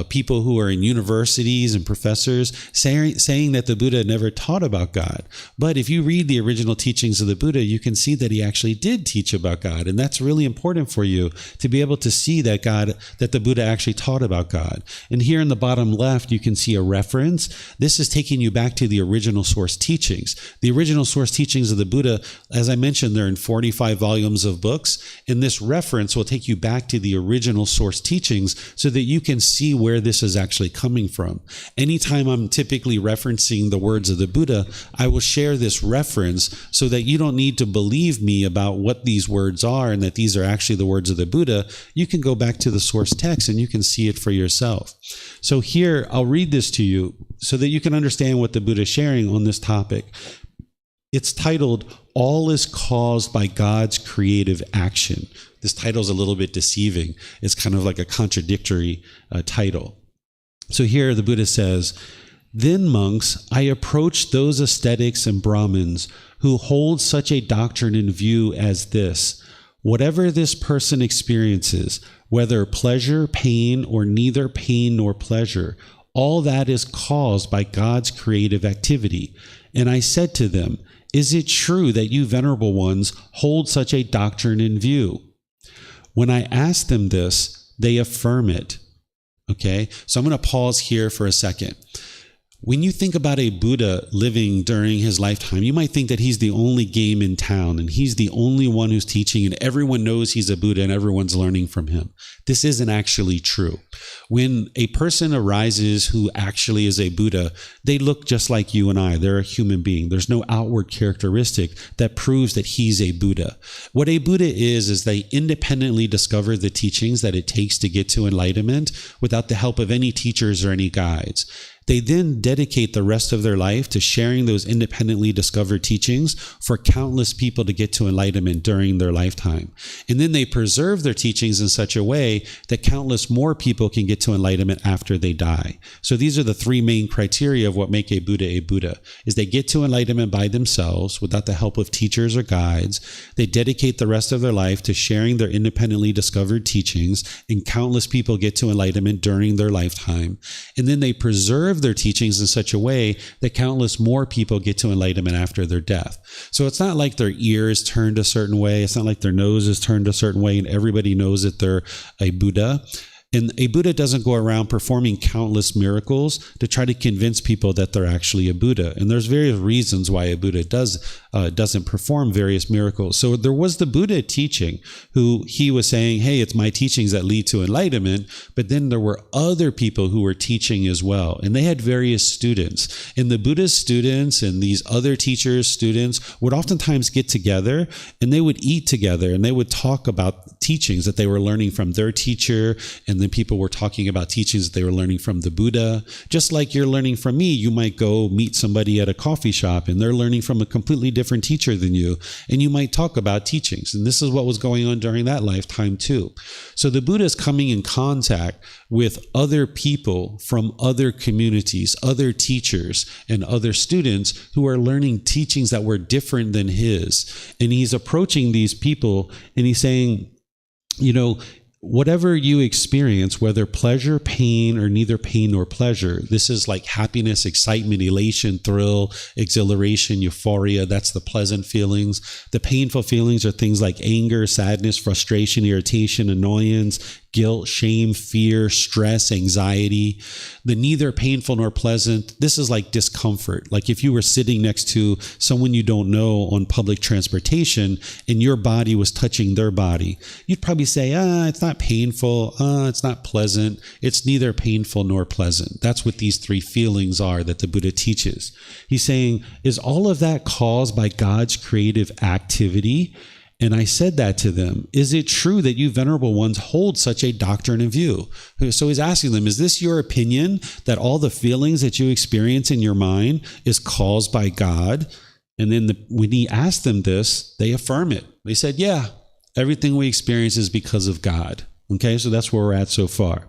people who are in universities and professors saying that the Buddha never taught about God. But if you read the original teachings of the Buddha, you can see that he actually did teach about God. And that's really important for you to be able to see that the Buddha actually taught about God. And here in the bottom left, you can see a reference. This is taking you back to the original source teachings. The original source teachings of the Buddha, as I mentioned, they're in 45 volumes of books. And this reference will take you back to the original source teachings so that you can see where this is actually coming from. Anytime I'm typically referencing the words of the Buddha, I will share this reference so that you don't need to believe me about what these words are and that these are actually the words of the Buddha. You can go back to the source text and you can see it for yourself. So here, I'll read this to you so that you can understand what the Buddha is sharing on this topic. It's titled, All is Caused by God's Creative Action. This title is a little bit deceiving. It's kind of like a contradictory title. So here the Buddha says, Then, monks, I approach those ascetics and Brahmins who hold such a doctrine in view as this. Whatever this person experiences, whether pleasure, pain, or neither pain nor pleasure, all that is caused by God's creative activity. And I said to them, Is it true that you venerable ones hold such a doctrine in view? When I ask them this, they affirm it. Okay, so I'm going to pause here for a second. When you think about a Buddha living during his lifetime, you might think that he's the only game in town and he's the only one who's teaching and everyone knows he's a Buddha and everyone's learning from him. This isn't actually true. When a person arises who actually is a Buddha, they look just like you and I. They're a human being. There's no outward characteristic that proves that he's a Buddha. What a Buddha is they independently discover the teachings that it takes to get to enlightenment without the help of any teachers or any guides. They then dedicate the rest of their life to sharing those independently discovered teachings for countless people to get to enlightenment during their lifetime. And then they preserve their teachings in such a way that countless more people can get to enlightenment after they die. So these are the three main criteria of what make a Buddha, is they get to enlightenment by themselves without the help of teachers or guides. They dedicate the rest of their life to sharing their independently discovered teachings, and countless people get to enlightenment during their lifetime. And then they preserve their teachings in such a way that countless more people get to enlightenment after their death. So it's not like their ear is turned a certain way. It's not like their nose is turned a certain way and everybody knows that they're a Buddha. And a Buddha doesn't go around performing countless miracles to try to convince people that they're actually a Buddha. And there's various reasons why a Buddha doesn't perform various miracles. So there was the Buddha teaching, who he was saying, hey, it's my teachings that lead to enlightenment. But then there were other people who were teaching as well. And they had various students. And the Buddha's students and these other teachers' students would oftentimes get together and they would eat together and they would talk about teachings that they were learning from their teacher, and then people were talking about teachings that they were learning from the Buddha. Just like you're learning from me, you might go meet somebody at a coffee shop and they're learning from a completely different teacher than you, and you might talk about teachings. And this is what was going on during that lifetime too. So the Buddha is coming in contact with other people from other communities, other teachers, and other students who are learning teachings that were different than his. And he's approaching these people and he's saying, whatever you experience, whether pleasure, pain, or neither pain nor pleasure, this is like happiness, excitement, elation, thrill, exhilaration, euphoria. That's the pleasant feelings. The painful feelings are things like anger, sadness, frustration, irritation, annoyance, guilt, shame, fear, stress, anxiety. The neither painful nor pleasant, this is like discomfort. Like if you were sitting next to someone you don't know on public transportation and your body was touching their body, you'd probably say, it's not painful, it's not pleasant. It's neither painful nor pleasant. That's what these three feelings are that the Buddha teaches. He's saying, is all of that caused by God's creative activity? And I said that to them. Is it true that you venerable ones hold such a doctrine in view? So he's asking them, is this your opinion that all the feelings that you experience in your mind is caused by God? And then when he asked them this, they affirm it. They said, yeah, everything we experience is because of God. Okay, so that's where we're at so far.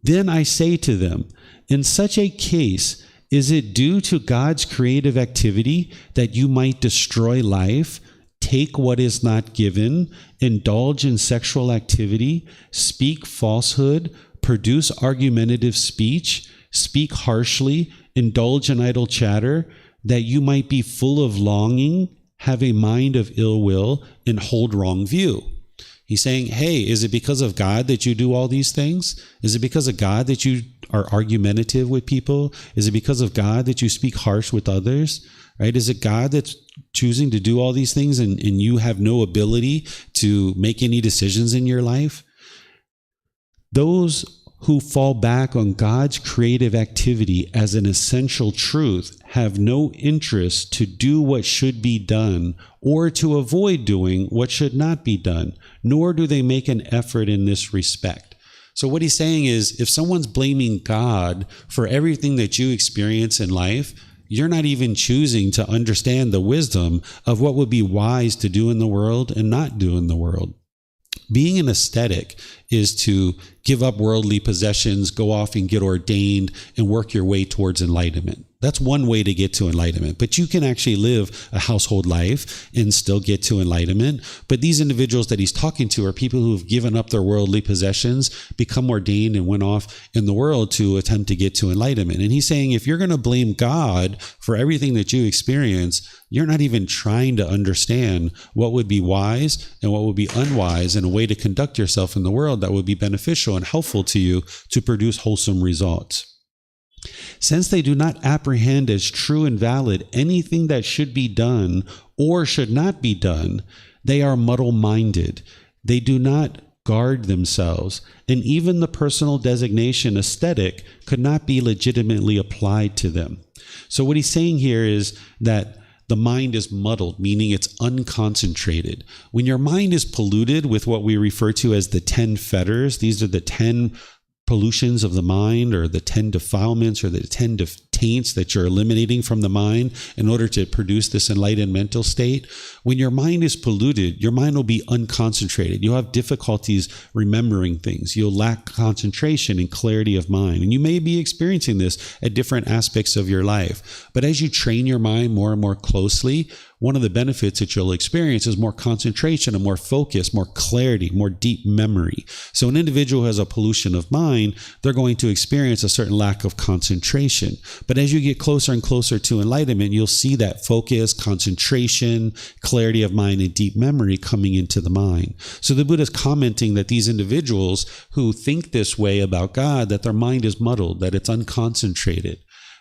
Then I say to them, in such a case, is it due to God's creative activity that you might destroy life, take what is not given, indulge in sexual activity, speak falsehood, produce argumentative speech, speak harshly, indulge in idle chatter, that you might be full of longing, have a mind of ill will, and hold wrong view? He's saying, hey, is it because of God that you do all these things? Is it because of God that you are argumentative with people? Is it because of God that you speak harsh with others? Right? Is it God that's choosing to do all these things and you have no ability to make any decisions in your life? Those who fall back on God's creative activity as an essential truth have no interest to do what should be done or to avoid doing what should not be done, nor do they make an effort in this respect. So what he's saying is, if someone's blaming God for everything that you experience in life, you're not even choosing to understand the wisdom of what would be wise to do in the world and not do in the world. Being an ascetic is to give up worldly possessions, go off and get ordained, and work your way towards enlightenment. That's one way to get to enlightenment. But you can actually live a household life and still get to enlightenment. But these individuals that he's talking to are people who have given up their worldly possessions, become ordained, and went off in the world to attempt to get to enlightenment. And he's saying, if you're going to blame God for everything that you experience, you're not even trying to understand what would be wise and what would be unwise, and a way to conduct yourself in the world that would be beneficial and helpful to you to produce wholesome results. Since they do not apprehend as true and valid anything that should be done or should not be done, they are muddle-minded. They do not guard themselves, and even the personal designation aesthetic could not be legitimately applied to them. So what he's saying here is that the mind is muddled, meaning it's unconcentrated. When your mind is polluted with what we refer to as the 10 fetters, these are the 10 pollutions of the mind, or the 10 defilements, or the 10 taints that you're eliminating from the mind in order to produce this enlightened mental state. When your mind is polluted, your mind will be unconcentrated. You'll have difficulties remembering things. You'll lack concentration and clarity of mind. And you may be experiencing this at different aspects of your life. But as you train your mind more and more closely, one of the benefits that you'll experience is more concentration and more focus, more clarity, more deep memory. So an individual who has a pollution of mind, they're going to experience a certain lack of concentration. But as you get closer and closer to enlightenment, you'll see that focus, concentration, clarity of mind, and deep memory coming into the mind. So the Buddha is commenting that these individuals who think this way about God, that their mind is muddled, that it's unconcentrated,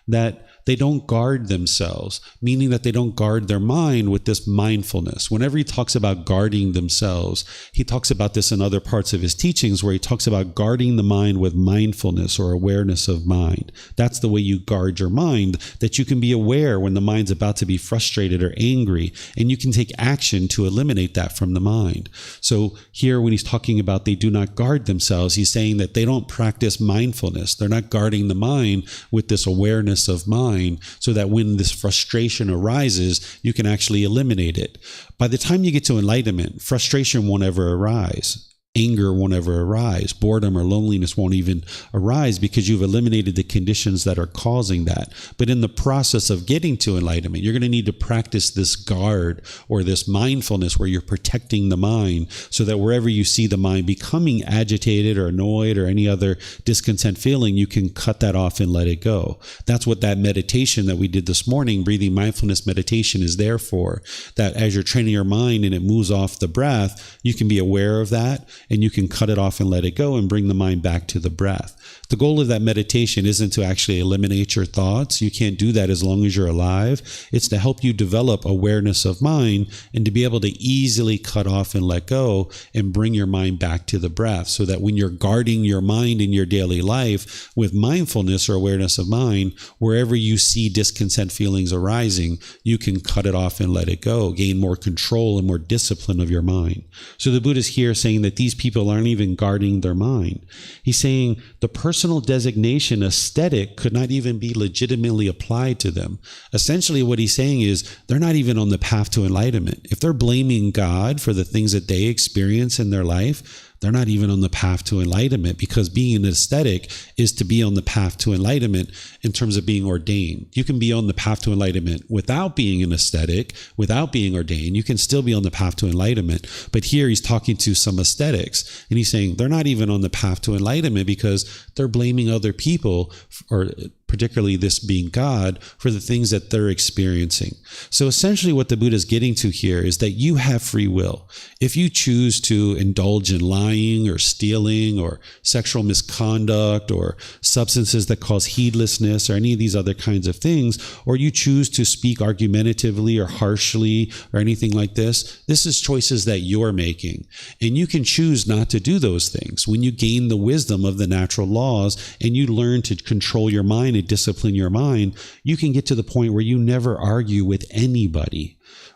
that they don't guard themselves, meaning that they don't guard their mind with this mindfulness. Whenever he talks about guarding themselves, he talks about this in other parts of his teachings, where he talks about guarding the mind with mindfulness or awareness of mind. That's the way you guard your mind, that you can be aware when the mind's about to be frustrated or angry, and you can take action to eliminate that from the mind. So here, when he's talking about they do not guard themselves, he's saying that they don't practice mindfulness. They're not guarding the mind with this awareness of mind, so that when this frustration arises, you can actually eliminate it. By the time you get to enlightenment, frustration won't ever arise. Anger won't ever arise. Boredom or loneliness won't even arise, because you've eliminated the conditions that are causing that. But in the process of getting to enlightenment, you're going to need to practice this guard, or this mindfulness, where you're protecting the mind, so that wherever you see the mind becoming agitated or annoyed or any other discontent feeling, you can cut that off and let it go. That's what that meditation that we did this morning, breathing mindfulness meditation, is there for. That as you're training your mind and it moves off the breath, you can be aware of that, and you can cut it off and let it go and bring the mind back to the breath. The goal of that meditation isn't to actually eliminate your thoughts. You can't do that as long as you're alive. It's to help you develop awareness of mind and to be able to easily cut off and let go and bring your mind back to the breath, so that when you're guarding your mind in your daily life with mindfulness or awareness of mind, wherever you see discontent feelings arising, you can cut it off and let it go, gain more control and more discipline of your mind. So the Buddha is here saying that these people aren't even guarding their mind. He's saying the personal designation aesthetic could not even be legitimately applied to them. Essentially what he's saying is they're not even on the path to enlightenment. If they're blaming God for the things that they experience in their life, they're not even on the path to enlightenment, because being an aesthetic is to be on the path to enlightenment in terms of being ordained. You can be on the path to enlightenment without being an aesthetic, without being ordained. You can still be on the path to enlightenment. But here he's talking to some aesthetics, and he's saying they're not even on the path to enlightenment because they're blaming other people, or particularly this being God, for the things that they're experiencing. So essentially what the Buddha is getting to here is that you have free will. If you choose to indulge in lying or stealing or sexual misconduct or substances that cause heedlessness or any of these other kinds of things, or you choose to speak argumentatively or harshly or anything like this is choices that you're making. And you can choose not to do those things. When you gain the wisdom of the natural laws and you learn to control your mind and discipline your mind, you can get to the point where you never argue with anybody.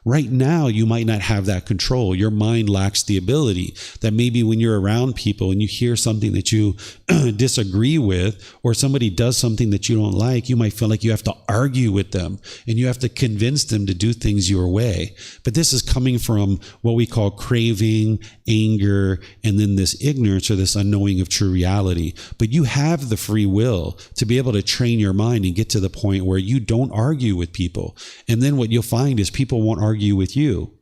Right now, you might not have that control. Your mind lacks the ability that maybe when you're around people and you hear something that you disagree with, or somebody does something that you don't like, you might feel like you have to argue with them and you have to convince them to do things your way. But this is coming from what we call craving, anger, and then this ignorance or this unknowing of true reality. But you have the free will to be able to train your mind and get to the point where you don't argue with people. And then what you'll find is people won't argue with you.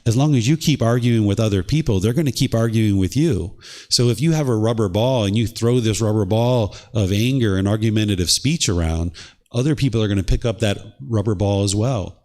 As long as you keep arguing with other people, they're going to keep arguing with you. So if you have a rubber ball and you throw this rubber ball of anger and argumentative speech around, other people are going to pick up that rubber ball as well.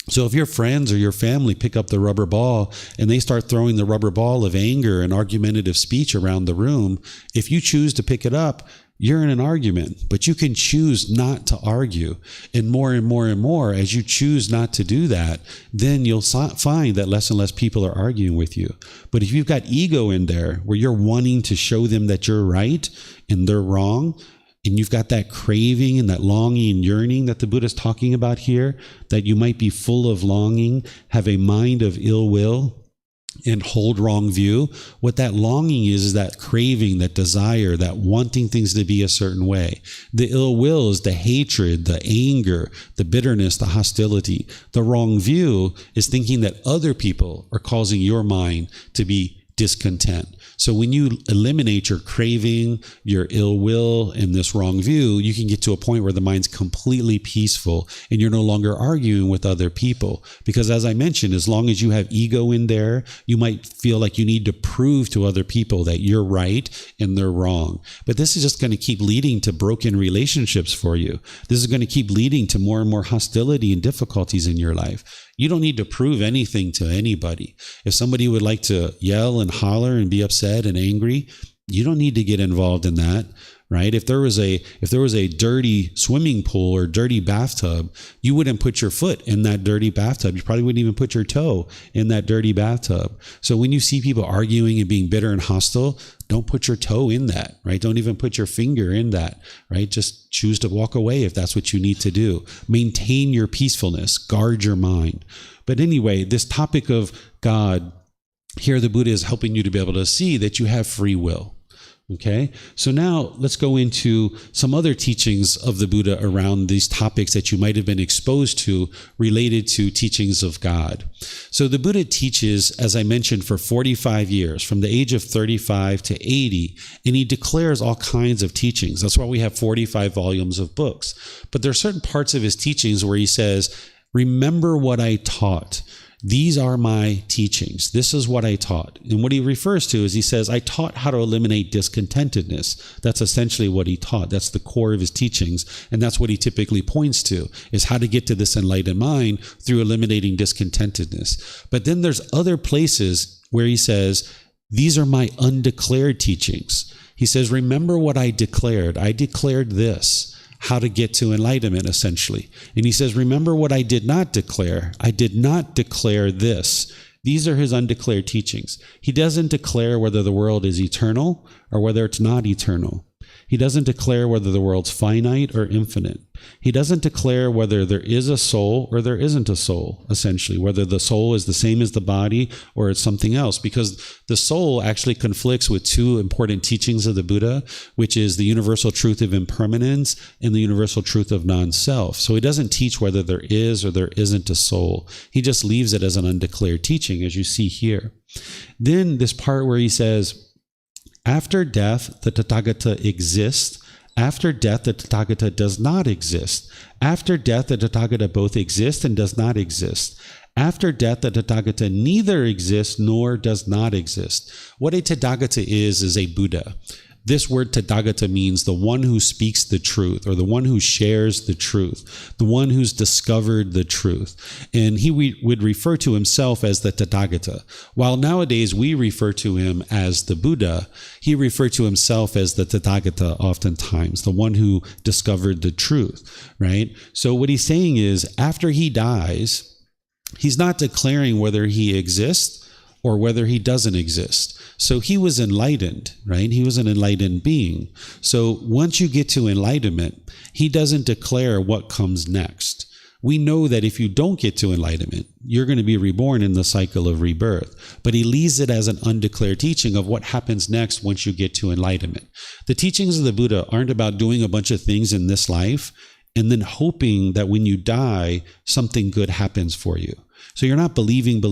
So if your friends or your family pick up the rubber ball and they start throwing the rubber ball of anger and argumentative speech around the room, if you choose to pick it up, you're in an argument, but you can choose not to argue. And more and more and more, as you choose not to do that, then you'll find that less and less people are arguing with you. But if you've got ego in there where you're wanting to show them that you're right and they're wrong, and you've got that craving and that longing and yearning that the Buddha is talking about here, that you might be full of longing, have a mind of ill will, and hold wrong view. What that longing is that craving, that desire, that wanting things to be a certain way. The ill will is the hatred, the anger, the bitterness, the hostility. The wrong view is thinking that other people are causing your mind to be discontent. So when you eliminate your craving, your ill will, and this wrong view, you can get to a point where the mind's completely peaceful and you're no longer arguing with other people. Because as I mentioned, as long as you have ego in there, you might feel like you need to prove to other people that you're right and they're wrong. But this is just going to keep leading to broken relationships for you. This is going to keep leading to more and more hostility and difficulties in your life. You don't need to prove anything to anybody. If somebody would like to yell and holler and be upset and angry, you don't need to get involved in that, right? If there was a dirty swimming pool or dirty bathtub, you wouldn't put your foot in that dirty bathtub. You probably wouldn't even put your toe in that dirty bathtub. So when you see people arguing and being bitter and hostile, don't put your toe in that, right? Don't even put your finger in that, right? Just choose to walk away if that's what you need to do. Maintain your peacefulness, guard your mind. But anyway, this topic of God, here the Buddha is helping you to be able to see that you have free will. Okay, so now let's go into some other teachings of the Buddha around these topics that you might have been exposed to related to teachings of God. So the Buddha teaches, as I mentioned, for 45 years, from the age of 35 to 80, and he declares all kinds of teachings. That's why we have 45 volumes of books. But there are certain parts of his teachings where he says, remember what I taught. These are my teachings. This is what I taught. And what he refers to is he says, I taught how to eliminate discontentedness. That's essentially what he taught. That's the core of his teachings. And that's what he typically points to, is how to get to this enlightened mind through eliminating discontentedness. But then there's other places where he says, These are my undeclared teachings. He says, remember what I declared. I declared this, how to get to enlightenment, essentially. And he says, remember what I did not declare. I did not declare this. These are his undeclared teachings. He doesn't declare whether the world is eternal or whether it's not eternal. He doesn't declare whether the world's finite or infinite. He doesn't declare whether there is a soul or there isn't a soul, essentially, whether the soul is the same as the body or it's something else, because the soul actually conflicts with two important teachings of the Buddha, which is the universal truth of impermanence and the universal truth of non-self. So he doesn't teach whether there is or there isn't a soul. He just leaves it as an undeclared teaching, as you see here. Then this part where he says, after death, the Tathagata exists. After death, the Tathagata does not exist. After death, the Tathagata both exists and does not exist. After death, the Tathagata neither exists nor does not exist. What a Tathagata is a Buddha. This word Tathagata means the one who speaks the truth, or the one who shares the truth, the one who's discovered the truth. And he would refer to himself as the Tathagata. While nowadays we refer to him as the Buddha, he referred to himself as the Tathagata oftentimes, the one who discovered the truth, right? So what he's saying is, after he dies, he's not declaring whether he exists or whether he doesn't exist. So he was enlightened, right? He was an enlightened being. So once you get to enlightenment, he doesn't declare what comes next. We know that if you don't get to enlightenment, you're going to be reborn in the cycle of rebirth. But he leaves it as an undeclared teaching of what happens next once you get to enlightenment. The teachings of the Buddha aren't about doing a bunch of things in this life and then hoping that when you die, something good happens for you. So you're not believing, and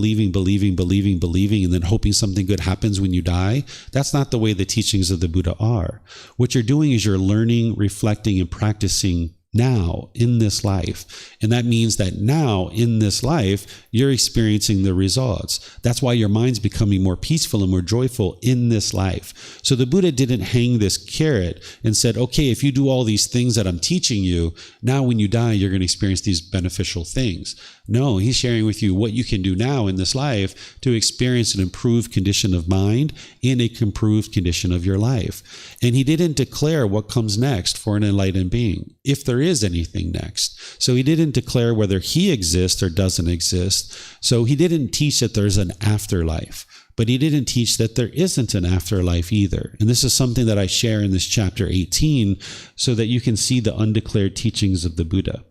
then hoping something good happens when you die. That's not the way the teachings of the Buddha are. What you're doing is you're learning, reflecting, and practicing now in this life. And that means that now in this life, you're experiencing the results. That's why your mind's becoming more peaceful and more joyful in this life. So the Buddha didn't hang this carrot and said, okay, if you do all these things that I'm teaching you, now when you die, you're going to experience these beneficial things. No, he's sharing with you what you can do now in this life to experience an improved condition of mind and a improved condition of your life. And he didn't declare what comes next for an enlightened being, if there is anything next. So he didn't declare whether he exists or doesn't exist. So he didn't teach that there's an afterlife, but he didn't teach that there isn't an afterlife either. And this is something that I share in this chapter 18 so that you can see the undeclared teachings of the Buddha.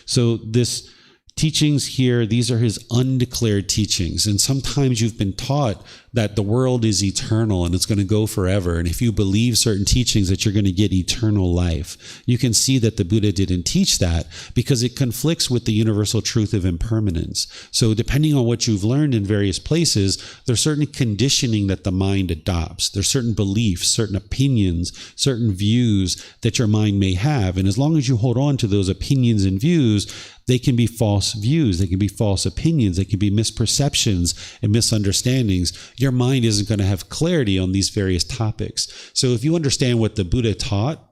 So this teachings here, these are his undeclared teachings. And sometimes you've been taught that the world is eternal and it's going to go forever. And if you believe certain teachings that you're going to get eternal life, you can see that the Buddha didn't teach that because it conflicts with the universal truth of impermanence. So depending on what you've learned in various places, there's certain conditioning that the mind adopts. There's certain beliefs, certain opinions, certain views that your mind may have. And as long as you hold on to those opinions and views, they can be false views, they can be false opinions, they can be misperceptions and misunderstandings. Your mind isn't going to have clarity on these various topics. So if you understand what the Buddha taught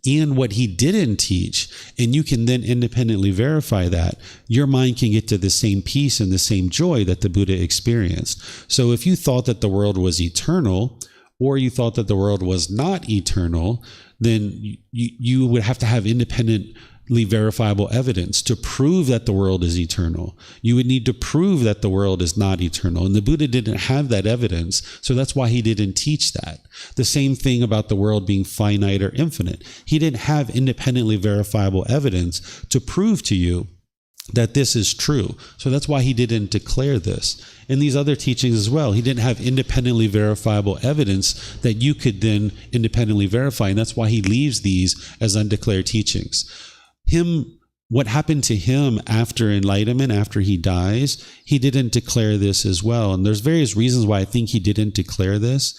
and what he didn't teach, and you can then independently verify that, your mind can get to the same peace and the same joy that the Buddha experienced. So if you thought that the world was eternal, or you thought that the world was not eternal, then you would have to have independently verifiable evidence to prove that the world is eternal. You would need to prove that the world is not eternal. And the Buddha didn't have that evidence, so that's why he didn't teach that. The same thing about the world being finite or infinite. He didn't have independently verifiable evidence to prove to you that this is true. So that's why he didn't declare this. In these other teachings as well, he didn't have independently verifiable evidence that you could then independently verify. And that's why he leaves these as undeclared teachings. What happened to him after enlightenment, after he dies, he didn't declare this as well. And there's various reasons why I think he didn't declare this.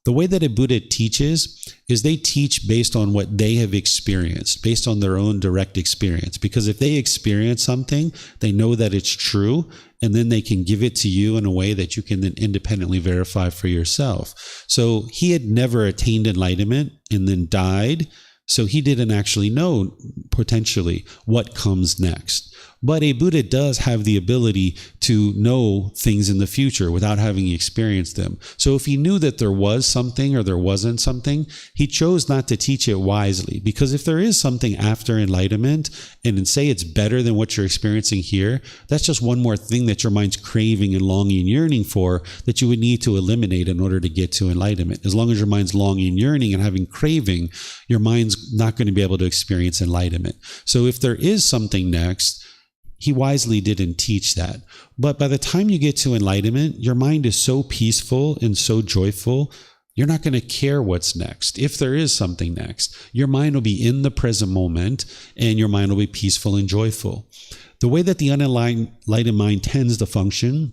The way that a Buddha teaches is they teach based on what they have experienced, based on their own direct experience. Because if they experience something, they know that it's true, and then they can give it to you in a way that you can then independently verify for yourself. So he had never attained enlightenment and then died. So he didn't actually know potentially what comes next. But a Buddha does have the ability to know things in the future without having experienced them. So if he knew that there was something or there wasn't something, he chose not to teach it wisely. Because if there is something after enlightenment, and say it's better than what you're experiencing here, that's just one more thing that your mind's craving and longing and yearning for that you would need to eliminate in order to get to enlightenment. As long as your mind's longing, yearning, and having craving, your mind's not going to be able to experience enlightenment. So if there is something next, he wisely didn't teach that. But by the time you get to enlightenment, your mind is so peaceful and so joyful, you're not going to care what's next. If there is something next, your mind will be in the present moment and your mind will be peaceful and joyful. The way that the unenlightened mind tends to function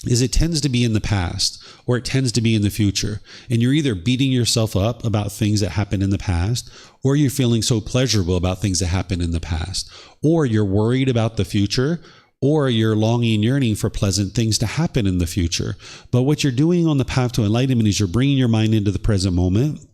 is it tends to be in the past or it tends to be in the future. And you're either beating yourself up about things that happened in the past, or you're feeling so pleasurable about things that happened in the past, or you're worried about the future, or you're longing and yearning for pleasant things to happen in the future. But what you're doing on the path to enlightenment is you're bringing your mind into the present moment.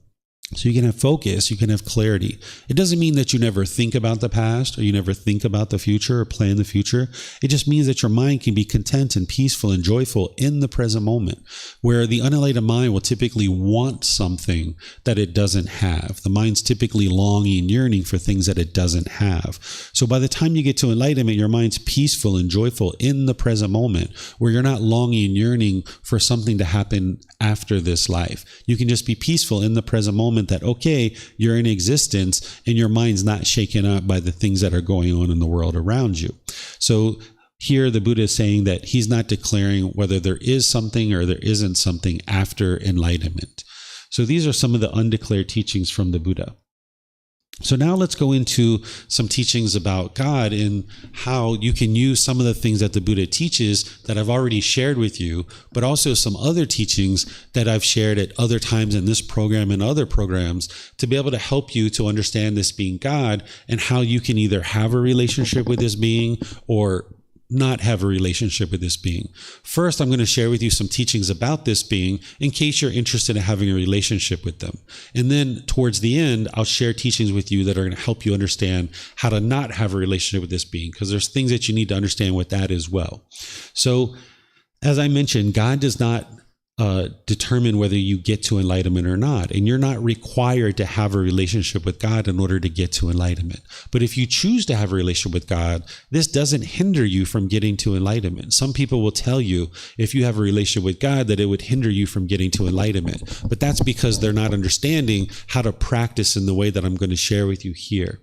So you can have focus, you can have clarity. It doesn't mean that you never think about the past or you never think about the future or plan the future. It just means that your mind can be content and peaceful and joyful in the present moment, where the unenlightened mind will typically want something that it doesn't have. The mind's typically longing and yearning for things that it doesn't have. So by the time you get to enlightenment, your mind's peaceful and joyful in the present moment, where you're not longing and yearning for something to happen after this life. You can just be peaceful in the present moment that, okay, you're in existence and your mind's not shaken up by the things that are going on in the world around you. So here the Buddha is saying that he's not declaring whether there is something or there isn't something after enlightenment. So these are some of the undeclared teachings from the Buddha. So now let's go into some teachings about God and how you can use some of the things that the Buddha teaches that I've already shared with you, but also some other teachings that I've shared at other times in this program and other programs to be able to help you to understand this being God and how you can either have a relationship with this being or not have a relationship with this being. First, I'm going to share with you some teachings about this being in case you're interested in having a relationship with them. And then towards the end, I'll share teachings with you that are going to help you understand how to not have a relationship with this being, because there's things that you need to understand with that as well. So, as I mentioned, God does not determine whether you get to enlightenment or not. And you're not required to have a relationship with God in order to get to enlightenment. But if you choose to have a relationship with God, this doesn't hinder you from getting to enlightenment. Some people will tell you, if you have a relationship with God, that it would hinder you from getting to enlightenment. But that's because they're not understanding how to practice in the way that I'm going to share with you here.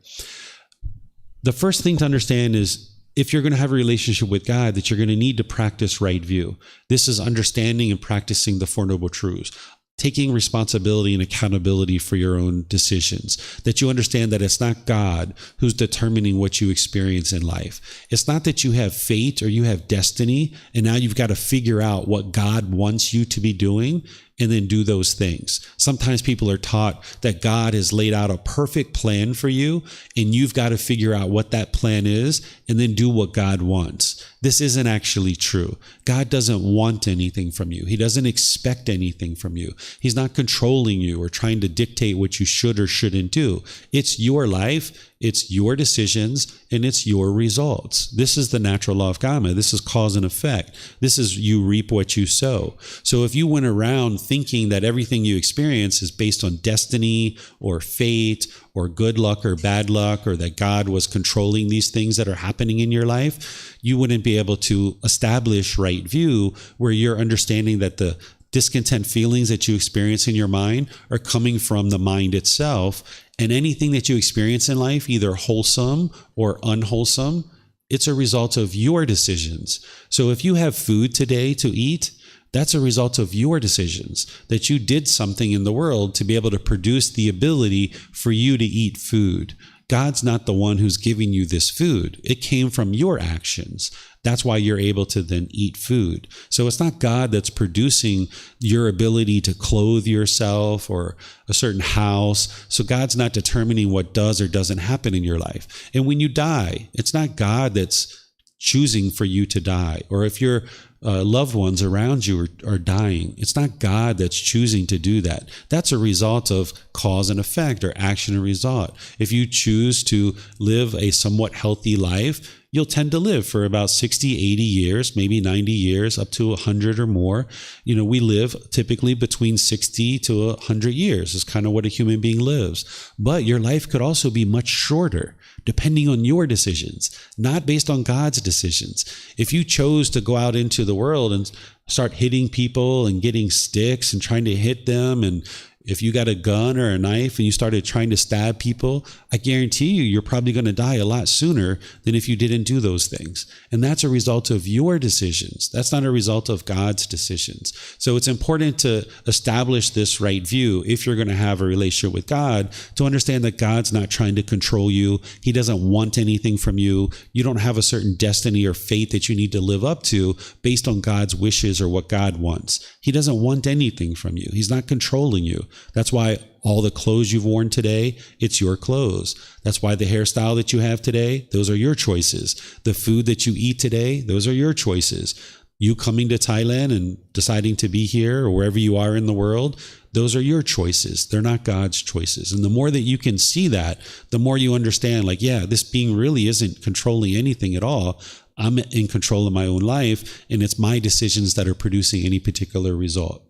The first thing to understand is, if you're going to have a relationship with God, that you're going to need to practice right view. This is understanding and practicing the Four Noble Truths, taking responsibility and accountability for your own decisions, that you understand that it's not God who's determining what you experience in life. It's not that you have fate or you have destiny, and now you've got to figure out what God wants you to be doing and then do those things. Sometimes people are taught that God has laid out a perfect plan for you, and you've got to figure out what that plan is and then do what God wants. This isn't actually true. God doesn't want anything from you. He doesn't expect anything from you. He's not controlling you or trying to dictate what you should or shouldn't do. It's your life, it's your decisions, and it's your results. This is the natural law of karma. This is cause and effect. This is you reap what you sow. So if you went around thinking that everything you experience is based on destiny or fate or good luck or bad luck, or that God was controlling these things that are happening in your life, you wouldn't be able to establish right view, where you're understanding that the discontent feelings that you experience in your mind are coming from the mind itself. And anything that you experience in life, either wholesome or unwholesome, it's a result of your decisions. So if you have food today to eat, that's a result of your decisions, that you did something in the world to be able to produce the ability for you to eat food. God's not the one who's giving you this food. It came from your actions. That's why you're able to then eat food. So it's not God that's producing your ability to clothe yourself or a certain house. So God's not determining what does or doesn't happen in your life. And when you die, it's not God that's choosing for you to die. Or if your loved ones around you are dying, it's not God that's choosing to do that. That's a result of cause and effect, or action and result. If you choose to live a somewhat healthy life, you'll tend to live for about 60, 80 years, maybe 90 years, up to 100 or more. We live typically between 60 to 100 years is kind of what a human being lives. But your life could also be much shorter, depending on your decisions, not based on God's decisions. If you chose to go out into the world and start hitting people and getting sticks and trying to hit them, and if you got a gun or a knife and you started trying to stab people, I guarantee you're probably going to die a lot sooner than if you didn't do those things. And that's a result of your decisions. That's not a result of God's decisions. So it's important to establish this right view if you're going to have a relationship with God, to understand that God's not trying to control you. He doesn't want anything from you. You don't have a certain destiny or fate that you need to live up to based on God's wishes or what God wants. He doesn't want anything from you. He's not controlling you. That's why all the clothes you've worn today, it's your clothes. That's why the hairstyle that you have today, those are your choices. The food that you eat today, those are your choices. You coming to Thailand and deciding to be here or wherever you are in the world, those are your choices. They're not God's choices. And the more that you can see that, the more you understand, this being really isn't controlling anything at all. I'm in control of my own life, and it's my decisions that are producing any particular result.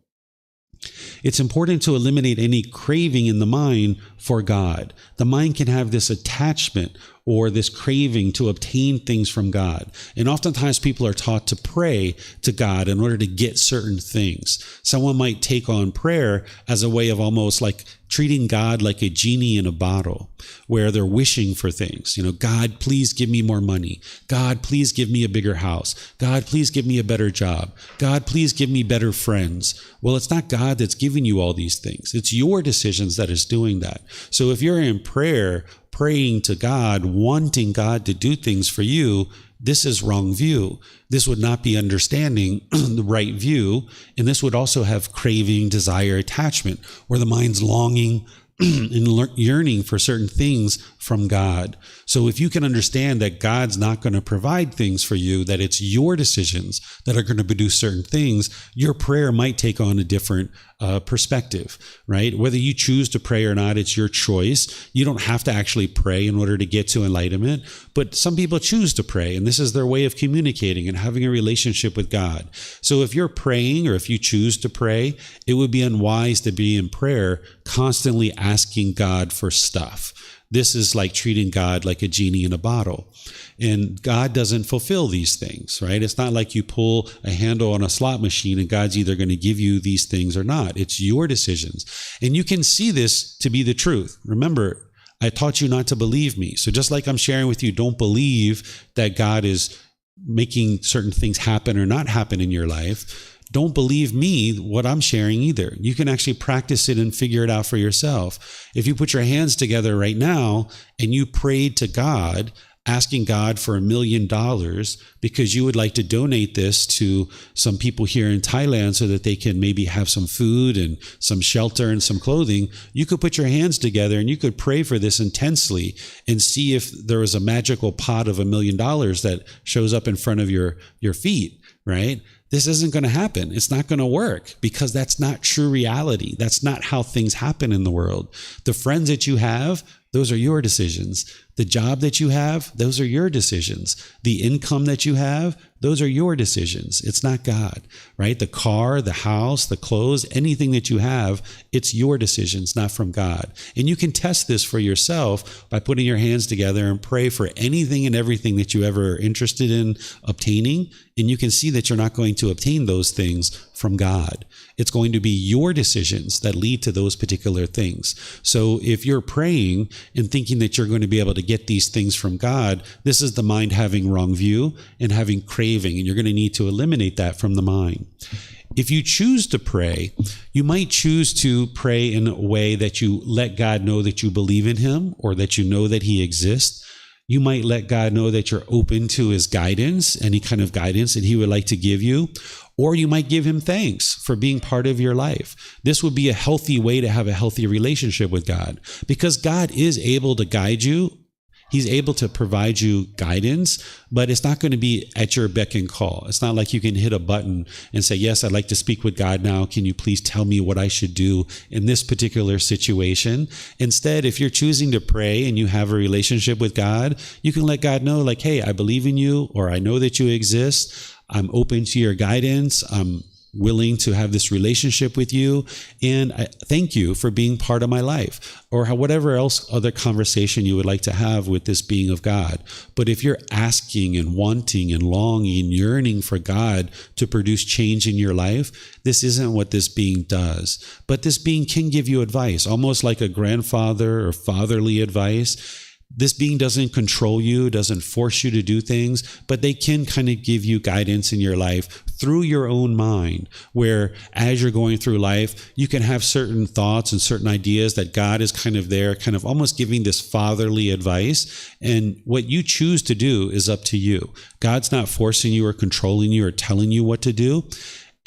It's important to eliminate any craving in the mind for God. The mind can have this attachment or this craving to obtain things from God. And oftentimes people are taught to pray to God in order to get certain things. Someone might take on prayer as a way of almost like treating God like a genie in a bottle, where they're wishing for things. God, please give me more money. God, please give me a bigger house. God, please give me a better job. God, please give me better friends. Well, it's not God that's giving you all these things. It's your decisions that is doing that. So if you're in prayer, praying to God, wanting God to do things for you, this is wrong view. This would not be understanding the right view. And this would also have craving, desire, attachment, where the mind's longing and yearning for certain things from God. So if you can understand that God's not going to provide things for you, that it's your decisions that are going to produce certain things, your prayer might take on a different perspective, right? Whether you choose to pray or not, it's your choice. You don't have to actually pray in order to get to enlightenment, but some people choose to pray, and this is their way of communicating and having a relationship with God. So if you're praying, or if you choose to pray, it would be unwise to be in prayer constantly asking God for stuff. This is like treating God like a genie in a bottle. And God doesn't fulfill these things, right? It's not like you pull a handle on a slot machine and God's either going to give you these things or not. It's your decisions. And you can see this to be the truth. Remember, I taught you not to believe me. So just like I'm sharing with you, don't believe that God is making certain things happen or not happen in your life. Don't believe me what I'm sharing either. You can actually practice it and figure it out for yourself. If you put your hands together right now and you prayed to God, asking God for $1 million because you would like to donate this to some people here in Thailand so that they can maybe have some food and some shelter and some clothing, you could put your hands together and you could pray for this intensely and see if there is a magical pot of $1 million that shows up in front of your feet, right? This isn't going to happen. It's not going to work because that's not true reality. That's not how things happen in the world. The friends that you have, those are your decisions. The job that you have, those are your decisions. The income that you have, those are your decisions. It's not God, right? The car, the house, the clothes, anything that you have, it's your decisions, not from God. And you can test this for yourself by putting your hands together and pray for anything and everything that you ever are interested in obtaining. And you can see that you're not going to obtain those things from God. It's going to be your decisions that lead to those particular things. So if you're praying and thinking that you're going to be able to get these things from God, this is the mind having wrong view and having craving, and you're going to need to eliminate that from the mind. If you choose to pray, you might choose to pray in a way that you let God know that you believe in him or that you know that he exists. You might let God know that you're open to his guidance, any kind of guidance that he would like to give you. Or you might give him thanks for being part of your life. This would be a healthy way to have a healthy relationship with God, because God is able to guide you. He's able to provide you guidance, but it's not going to be at your beck and call. It's not like you can hit a button and say, yes, I'd like to speak with God now. Can you please tell me what I should do in this particular situation? Instead, if you're choosing to pray and you have a relationship with God, you can let God know, like, hey, I believe in you, or I know that you exist. I'm open to your guidance. I'm willing to have this relationship with you, and I thank you for being part of my life, or whatever else other conversation you would like to have with this being of God. But if you're asking and wanting and longing and yearning for God to produce change in your life, this isn't what this being does. But this being can give you advice, almost like a grandfather or fatherly advice. This being doesn't control you, doesn't force you to do things, but they can kind of give you guidance in your life through your own mind, where as you're going through life, you can have certain thoughts and certain ideas that God is kind of there, kind of almost giving this fatherly advice. And what you choose to do is up to you. God's not forcing you or controlling you or telling you what to do.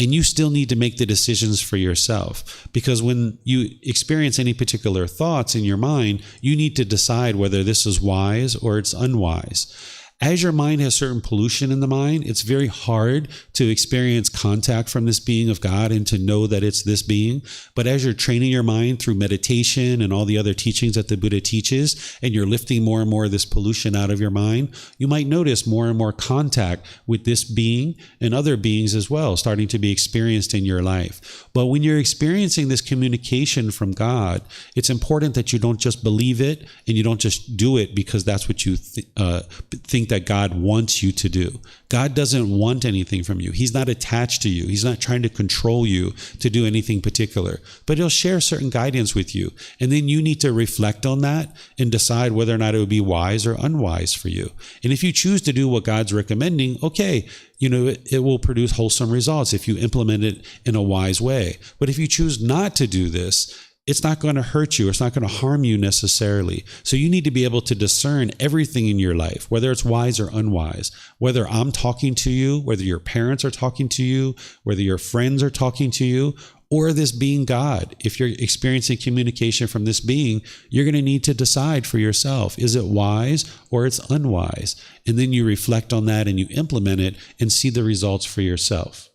And you still need to make the decisions for yourself, because when you experience any particular thoughts in your mind, you need to decide whether this is wise or it's unwise. As your mind has certain pollution in the mind, it's very hard to experience contact from this being of God and to know that it's this being. But as you're training your mind through meditation and all the other teachings that the Buddha teaches, and you're lifting more and more of this pollution out of your mind, you might notice more and more contact with this being and other beings as well, starting to be experienced in your life. But when you're experiencing this communication from God, it's important that you don't just believe it and you don't just do it because that's what you think that God wants you to do. God doesn't want anything from you. He's not attached to you. He's not trying to control you to do anything particular, but he'll share certain guidance with you. And then you need to reflect on that and decide whether or not it would be wise or unwise for you. And if you choose to do what God's recommending, okay, it will produce wholesome results if you implement it in a wise way. But if you choose not to do this, it's not going to hurt you. It's not going to harm you necessarily. So you need to be able to discern everything in your life, whether it's wise or unwise, whether I'm talking to you, whether your parents are talking to you, whether your friends are talking to you, or this being God. If you're experiencing communication from this being, you're going to need to decide for yourself, is it wise or it's unwise? And then you reflect on that and you implement it and see the results for yourself.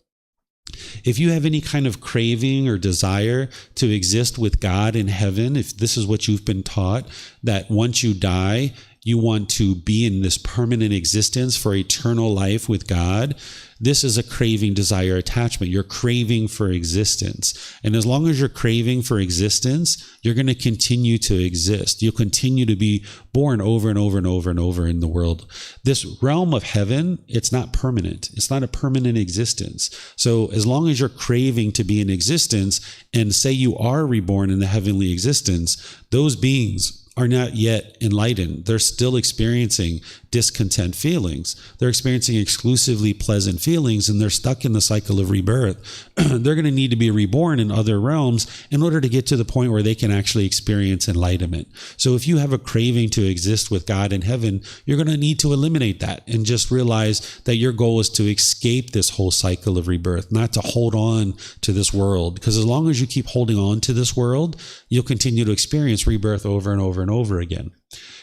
If you have any kind of craving or desire to exist with God in heaven, if this is what you've been taught, that once you die, you want to be in this permanent existence for eternal life with God, this is a craving, desire, attachment. You're craving for existence. And as long as you're craving for existence, you're going to continue to exist. You'll continue to be born over and over and over and over in the world. This realm of heaven, it's not permanent. It's not a permanent existence. So as long as you're craving to be in existence and say you are reborn in the heavenly existence, those beings are not yet enlightened. They're still experiencing discontent feelings. They're experiencing exclusively pleasant feelings, and they're stuck in the cycle of rebirth. They're going to need to be reborn in other realms in order to get to the point where they can actually experience enlightenment. So if you have a craving to exist with God in heaven, you're going to need to eliminate that and just realize that your goal is to escape this whole cycle of rebirth, not to hold on to this world. Because as long as you keep holding on to this world, you'll continue to experience rebirth over and over and over again.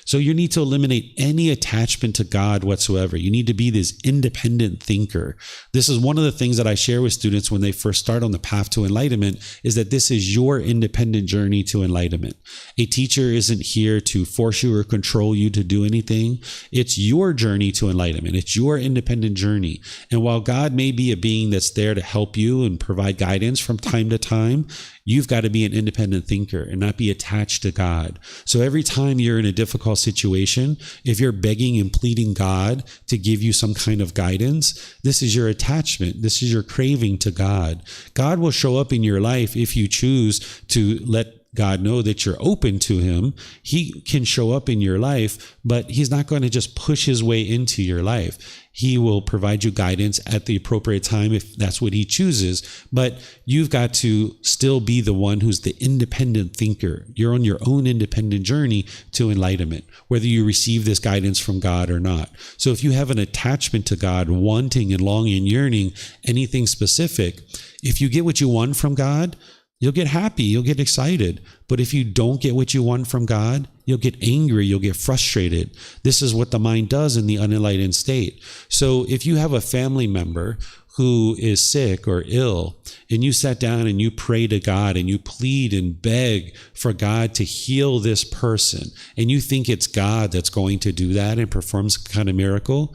So you need to eliminate any attachment to God whatsoever. You need to be this independent thinker. This is one of the things that I share with students when they first start on the path to enlightenment, is that this is your independent journey to enlightenment. A teacher isn't here to force you or control you to do anything. It's your journey to enlightenment. It's your independent journey. And while God may be a being that's there to help you and provide guidance from time to time, you've got to be an independent thinker and not be attached to God. So every time you're in a difficult situation, if you're begging and pleading God to give you some kind of guidance, this is your attachment. This is your craving to God. God will show up in your life if you choose to let God know that you're open to him. He can show up in your life, but he's not going to just push his way into your life. He will provide you guidance at the appropriate time if that's what he chooses, but you've got to still be the one who's the independent thinker. You're on your own independent journey to enlightenment, whether you receive this guidance from God or not. So if you have an attachment to God, wanting and longing and yearning anything specific, if you get what you want from God, you'll get happy, you'll get excited. But if you don't get what you want from God, you'll get angry, you'll get frustrated. This is what the mind does in the unenlightened state. So if you have a family member who is sick or ill, and you sat down and you pray to God and you plead and beg for God to heal this person, and you think it's God that's going to do that and perform some kind of miracle,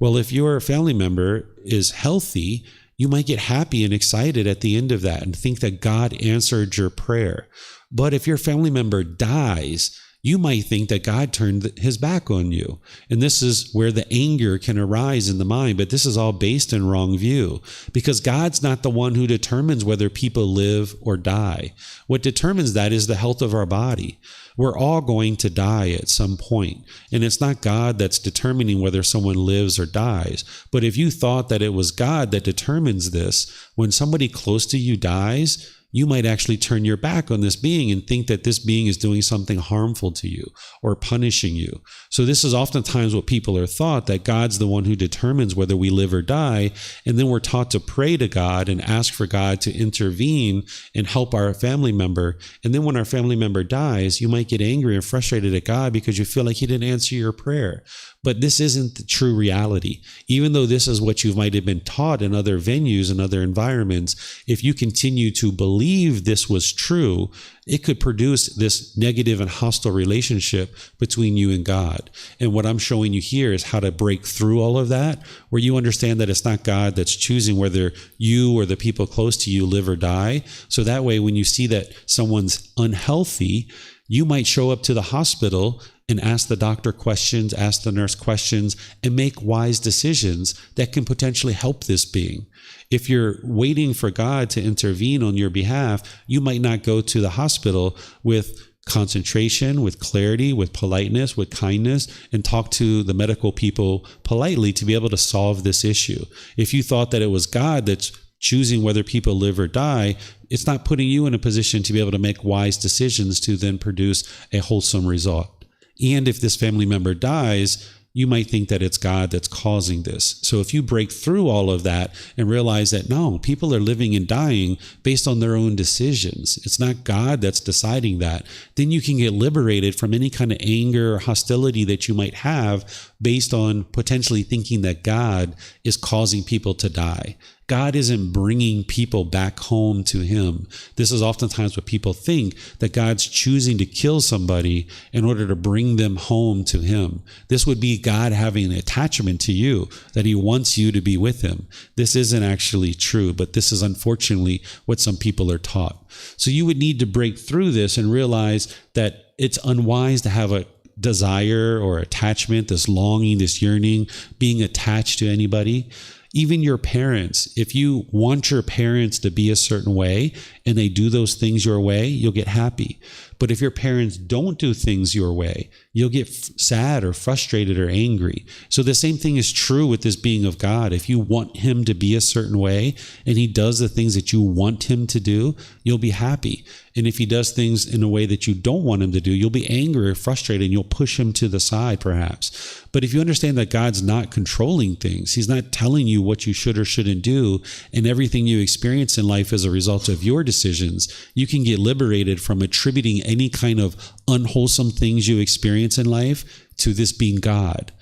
well, if your family member is healthy, you might get happy and excited at the end of that and think that God answered your prayer. But if your family member dies, you might think that God turned his back on you. And this is where the anger can arise in the mind. But this is all based in wrong view, because God's not the one who determines whether people live or die. What determines that is the health of our body. We're all going to die at some point. And it's not God that's determining whether someone lives or dies. But if you thought that it was God that determines this, when somebody close to you dies, you might actually turn your back on this being and think that this being is doing something harmful to you or punishing you. So this is oftentimes what people are taught, that God's the one who determines whether we live or die. And then we're taught to pray to God and ask for God to intervene and help our family member. And then when our family member dies, you might get angry and frustrated at God because you feel like he didn't answer your prayer. But this isn't the true reality. Even though this is what you might have been taught in other venues and other environments, if you continue to believe this was true, it could produce this negative and hostile relationship between you and God. And what I'm showing you here is how to break through all of that, where you understand that it's not God that's choosing whether you or the people close to you live or die. So that way, when you see that someone's unhealthy, you might show up to the hospital and ask the doctor questions, ask the nurse questions, and make wise decisions that can potentially help this being. If you're waiting for God to intervene on your behalf, you might not go to the hospital with concentration, with clarity, with politeness, with kindness, and talk to the medical people politely to be able to solve this issue. If you thought that it was God that's choosing whether people live or die, it's not putting you in a position to be able to make wise decisions to then produce a wholesome result. And if this family member dies, you might think that it's God that's causing this. So if you break through all of that and realize that no, people are living and dying based on their own decisions, it's not God that's deciding that, then you can get liberated from any kind of anger or hostility that you might have based on potentially thinking that God is causing people to die. God isn't bringing people back home to him. This is oftentimes what people think, that God's choosing to kill somebody in order to bring them home to him. This would be God having an attachment to you, that he wants you to be with him. This isn't actually true, but this is unfortunately what some people are taught. So you would need to break through this and realize that it's unwise to have a desire or attachment, this longing, this yearning, being attached to anybody. Even your parents, if you want your parents to be a certain way and they do those things your way, you'll get happy. But if your parents don't do things your way, you'll get sad or frustrated or angry. So the same thing is true with this being of God. If you want him to be a certain way and he does the things that you want him to do, you'll be happy. And if he does things in a way that you don't want him to do, you'll be angry or frustrated and you'll push him to the side perhaps. But if you understand that God's not controlling things, he's not telling you what you should or shouldn't do, and everything you experience in life is a result of your decisions, you can get liberated from attributing any kind of unwholesome things you experience in life to this being God.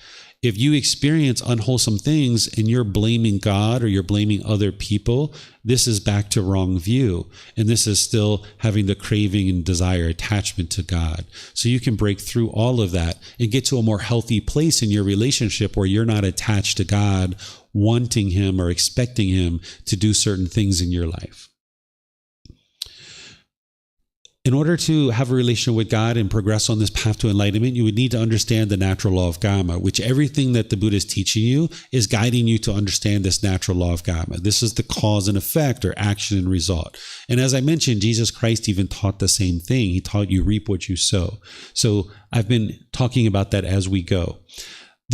If you experience unwholesome things and you're blaming God or you're blaming other people, this is back to wrong view. And this is still having the craving and desire attachment to God. So you can break through all of that and get to a more healthy place in your relationship where you're not attached to God, wanting him or expecting him to do certain things in your life. In order to have a relationship with God and progress on this path to enlightenment, you would need to understand the natural law of karma, which everything that the Buddha is teaching you is guiding you to understand this natural law of karma. This is the cause and effect, or action and result. And as I mentioned, Jesus Christ even taught the same thing. He taught you reap what you sow. So I've been talking about that as we go.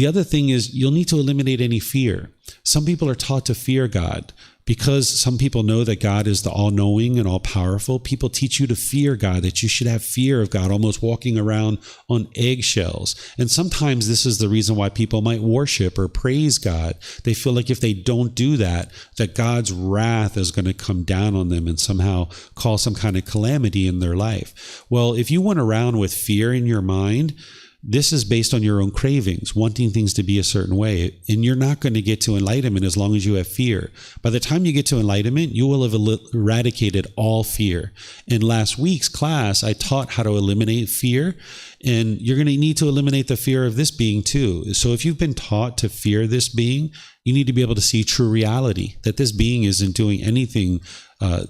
The other thing is you'll need to eliminate any fear. Some people are taught to fear God. Because some people know that God is the all-knowing and all-powerful, people teach you to fear God, that you should have fear of God, almost walking around on eggshells. And sometimes this is the reason why people might worship or praise God. They feel like if they don't do that, that God's wrath is going to come down on them and somehow cause some kind of calamity in their life. Well, if you went around with fear in your mind, this is based on your own cravings, wanting things to be a certain way. And you're not going to get to enlightenment as long as you have fear. By the time you get to enlightenment, you will have eradicated all fear. In last week's class, I taught how to eliminate fear. And you're going to need to eliminate the fear of this being too. So if you've been taught to fear this being, you need to be able to see true reality, that this being isn't doing anything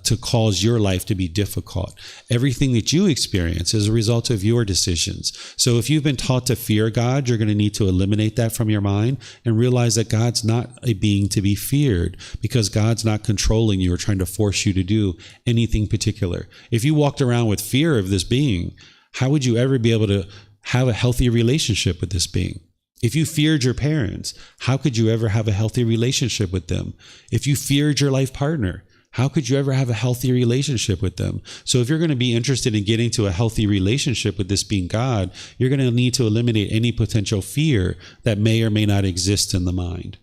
to cause your life to be difficult. Everything that you experience is a result of your decisions. So if you've been taught to fear God, you're going to need to eliminate that from your mind and realize that God's not a being to be feared, because God's not controlling you or trying to force you to do anything particular. If you walked around with fear of this being, how would you ever be able to have a healthy relationship with this being? If you feared your parents, how could you ever have a healthy relationship with them? If you feared your life partner, how could you ever have a healthy relationship with them? So if you're going to be interested in getting to a healthy relationship with this being God, you're going to need to eliminate any potential fear that may or may not exist in the mind.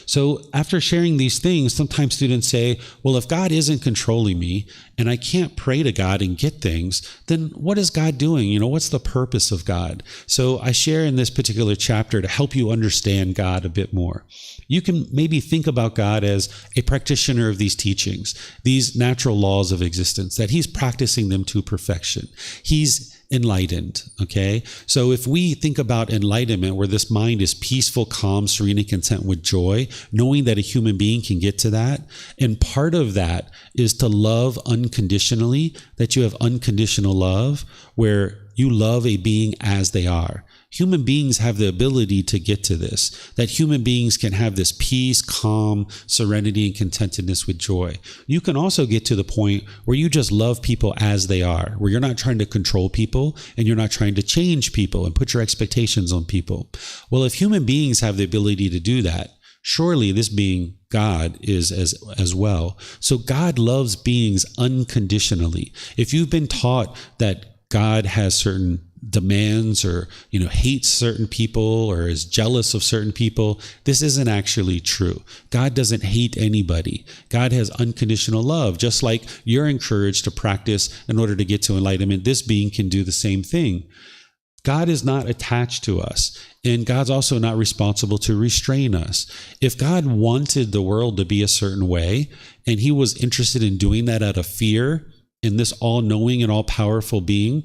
So after sharing these things, sometimes students say, well, if God isn't controlling me and I can't pray to God and get things, then what is God doing? You know, what's the purpose of God? So I share in this particular chapter to help you understand God a bit more. You can maybe think about God as a practitioner of these teachings, these natural laws of existence, that he's practicing them to perfection. He's enlightened, okay? So if we think about enlightenment, where this mind is peaceful, calm, serene, and content with joy, knowing that a human being can get to that, and part of that is to love unconditionally, that you have unconditional love, where you love a being as they are. Human beings have the ability to get to this, that human beings can have this peace, calm, serenity, and contentedness with joy. You can also get to the point where you just love people as they are, where you're not trying to control people and you're not trying to change people and put your expectations on people. Well, if human beings have the ability to do that, surely this being God is as well. So God loves beings unconditionally. If you've been taught that God has certain demands or, hates certain people or is jealous of certain people, this isn't actually true. God doesn't hate anybody. God has unconditional love. Just like you're encouraged to practice in order to get to enlightenment, this being can do the same thing. God is not attached to us, and God's also not responsible to restrain us. If God wanted the world to be a certain way, and he was interested in doing that out of fear in this all-knowing and all-powerful being,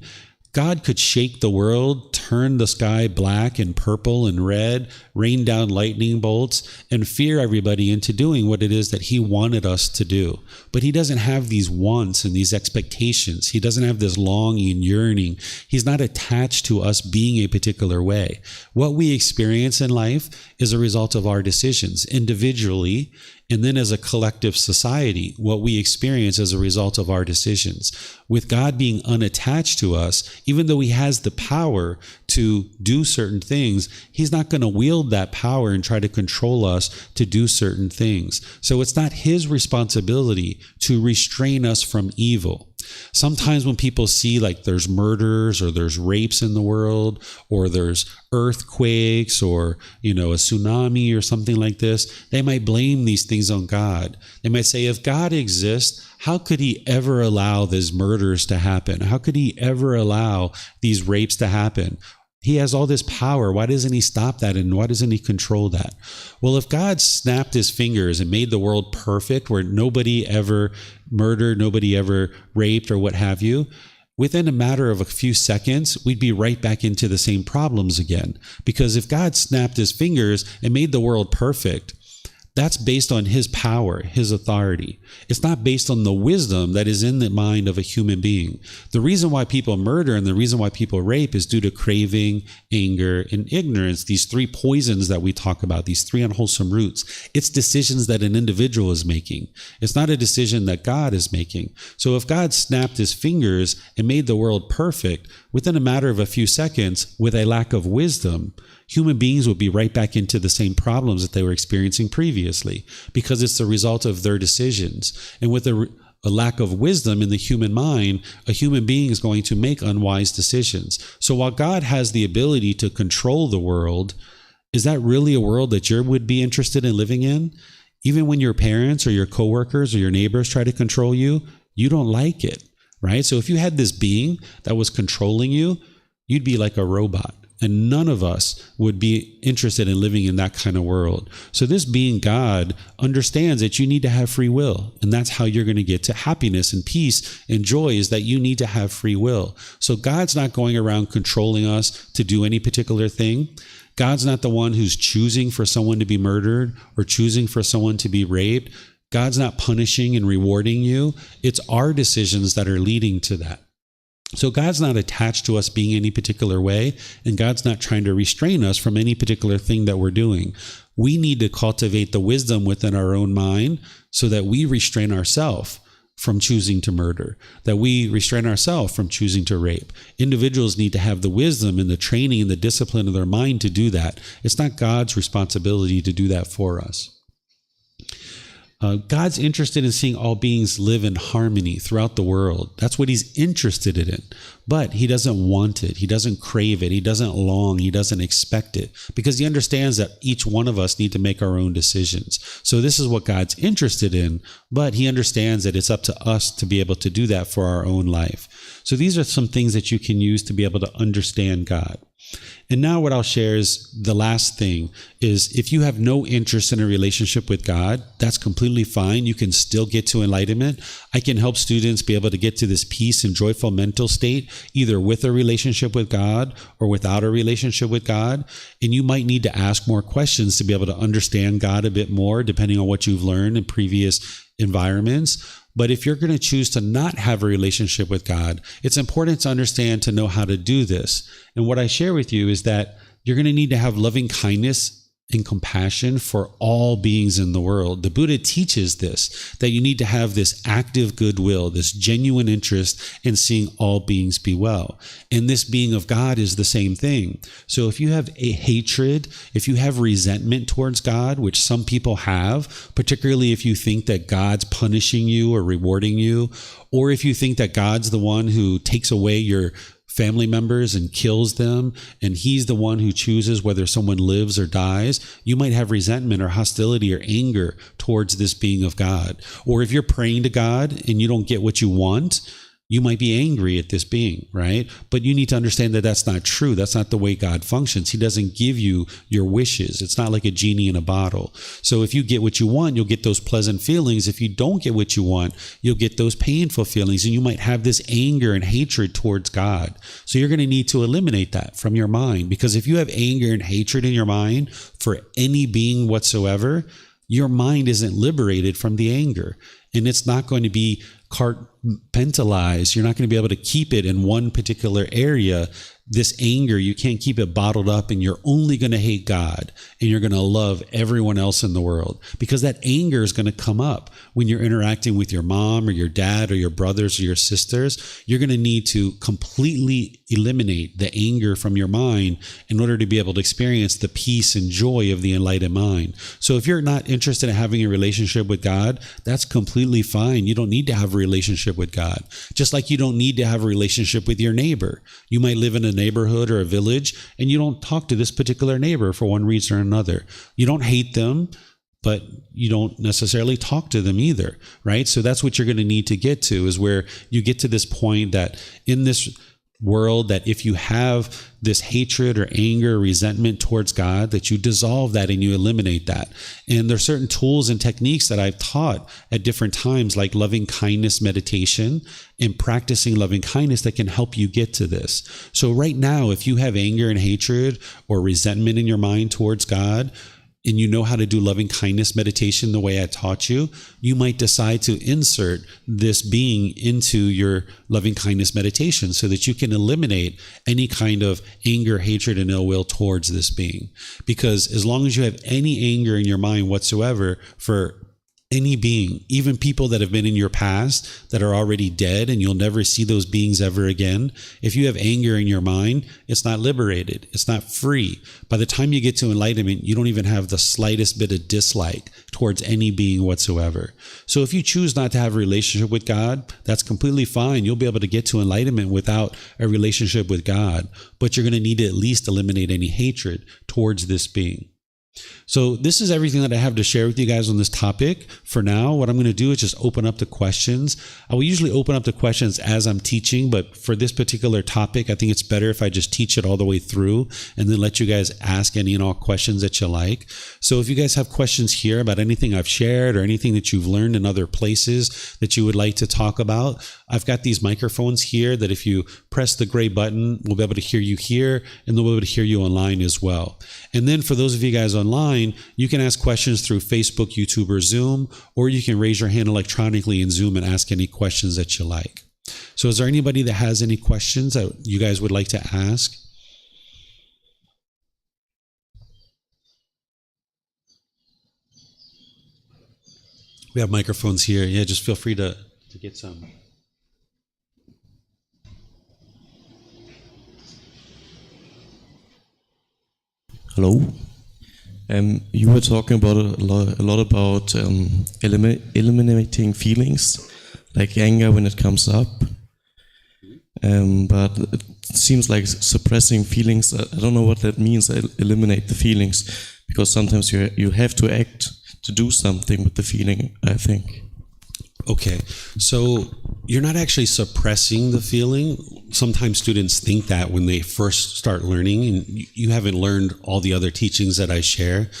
God could shake the world, turn the sky black and purple and red, rain down lightning bolts, and fear everybody into doing what it is that he wanted us to do. But he doesn't have these wants and these expectations. He doesn't have this longing and yearning. He's not attached to us being a particular way. What we experience in life is a result of our decisions individually, and then as a collective society, what we experience as a result of our decisions. With God being unattached to us, even though he has the power to do certain things, he's not going to wield that power and try to control us to do certain things. So it's not his responsibility to restrain us from evil. Sometimes when people see like there's murders or there's rapes in the world or there's earthquakes or, a tsunami or something like this, they might blame these things on God. They might say, if God exists, how could he ever allow these murders to happen? How could he ever allow these rapes to happen? He has all this power. Why doesn't he stop that? And why doesn't he control that? Well, if God snapped his fingers and made the world perfect, where nobody ever murdered, nobody ever raped or what have you, within a matter of a few seconds, we'd be right back into the same problems again. Because if God snapped his fingers and made the world perfect, That's based on his power, his authority. It's not based on the wisdom that is in the mind of a human being. The reason why people murder and the reason why people rape is due to craving, anger, and ignorance. These three poisons that we talk about, these three unwholesome roots. It's decisions that an individual is making. It's not a decision that God is making. So if God snapped his fingers and made the world perfect within a matter of a few seconds with a lack of wisdom, human beings would be right back into the same problems that they were experiencing previously, because it's the result of their decisions. And with a lack of wisdom in the human mind, a human being is going to make unwise decisions. So while God has the ability to control the world, is that really a world that you would be interested in living in? Even when your parents or your coworkers or your neighbors try to control you, you don't like it, right? So if you had this being that was controlling you, you'd be like a robot. And none of us would be interested in living in that kind of world. So this being God understands that you need to have free will. And that's how you're going to get to happiness and peace and joy, is that you need to have free will. So God's not going around controlling us to do any particular thing. God's not the one who's choosing for someone to be murdered or choosing for someone to be raped. God's not punishing and rewarding you. It's our decisions that are leading to that. So God's not attached to us being any particular way, and God's not trying to restrain us from any particular thing that we're doing. We need to cultivate the wisdom within our own mind so that we restrain ourselves from choosing to murder, that we restrain ourselves from choosing to rape. Individuals need to have the wisdom and the training and the discipline of their mind to do that. It's not God's responsibility to do that for us. God's interested in seeing all beings live in harmony throughout the world. That's what he's interested in. But he doesn't want it. He doesn't crave it. He doesn't long. He doesn't expect it, because he understands that each one of us need to make our own decisions. So this is what God's interested in, but he understands that it's up to us to be able to do that for our own life. So these are some things that you can use to be able to understand God. And now what I'll share is the last thing is, if you have no interest in a relationship with God, that's completely fine. You can still get to enlightenment. I can help students be able to get to this peace and joyful mental state, either with a relationship with God or without a relationship with God. And you might need to ask more questions to be able to understand God a bit more, depending on what you've learned in previous environments. But if you're going to choose to not have a relationship with God, it's important to understand to know how to do this. And what I share with you is that you're going to need to have loving kindness and compassion for all beings in the world. The Buddha teaches this, that you need to have this active goodwill, this genuine interest in seeing all beings be well. And this being of God is the same thing. So if you have a hatred, if you have resentment towards God, which some people have, particularly if you think that God's punishing you or rewarding you, or if you think that God's the one who takes away your family members and kills them, and he's the one who chooses whether someone lives or dies, you might have resentment or hostility or anger towards this being of God. Or if you're praying to God and you don't get what you want, you might be angry at this being, right? But you need to understand that that's not true. That's not the way God functions. He doesn't give you your wishes. It's not like a genie in a bottle. So if you get what you want, you'll get those pleasant feelings. If you don't get what you want, you'll get those painful feelings, and you might have this anger and hatred towards God. So you're going to need to eliminate that from your mind, because if you have anger and hatred in your mind for any being whatsoever, your mind isn't liberated from the anger, and it's not going to be compartmentalized. You're not going to be able to keep it in one particular area. This anger, you can't keep it bottled up, and you're only going to hate God, and you're going to love everyone else in the world, because that anger is going to come up when you're interacting with your mom or your dad or your brothers or your sisters. You're going to need to completely eliminate the anger from your mind in order to be able to experience the peace and joy of the enlightened mind. So if you're not interested in having a relationship with God, that's completely fine. You don't need to have a relationship with God. Just like you don't need to have a relationship with your neighbor. You might live in a neighborhood or a village, and you don't talk to this particular neighbor for one reason or another. You don't hate them, but you don't necessarily talk to them either, right? So that's what you're going to need to get to, is where you get to this point that in this world, that if you have this hatred or anger or resentment towards God, that you dissolve that and you eliminate that. And there's certain tools and techniques that I've taught at different times, like loving kindness meditation and practicing loving kindness, that can help you get to this. So right now, if you have anger and hatred or resentment in your mind towards God, and you know how to do loving kindness meditation the way I taught you, you might decide to insert this being into your loving kindness meditation so that you can eliminate any kind of anger, hatred, and ill will towards this being. Because as long as you have any anger in your mind whatsoever for any being, even people that have been in your past that are already dead and you'll never see those beings ever again, if you have anger in your mind, it's not liberated. It's not free. By the time you get to enlightenment, you don't even have the slightest bit of dislike towards any being whatsoever. So if you choose not to have a relationship with God, that's completely fine. You'll be able to get to enlightenment without a relationship with God, but you're going to need to at least eliminate any hatred towards this being. So this is everything that I have to share with you guys on this topic. For now, what I'm going to do is just open up the questions. I will usually open up the questions as I'm teaching, but for this particular topic, I think it's better if I just teach it all the way through and then let you guys ask any and all questions that you like. So if you guys have questions here about anything I've shared or anything that you've learned in other places that you would like to talk about, I've got these microphones here that if you press the gray button, we'll be able to hear you here and they'll be able to hear you online as well. And then for those of you guys online, you can ask questions through Facebook, YouTube, or Zoom, or you can raise your hand electronically in Zoom and ask any questions that you like. So is there anybody that has any questions that you guys would like to ask? We have microphones here. Yeah, just feel free to get some. Hello. You were talking about a lot about eliminating feelings, like anger when it comes up. But it seems like suppressing feelings. I don't know what that means. Eliminate the feelings, because sometimes you have to act to do something with the feeling, I think. Okay, so you're not actually suppressing the feeling. Sometimes students think that when they first start learning, and you haven't learned all the other teachings that I share,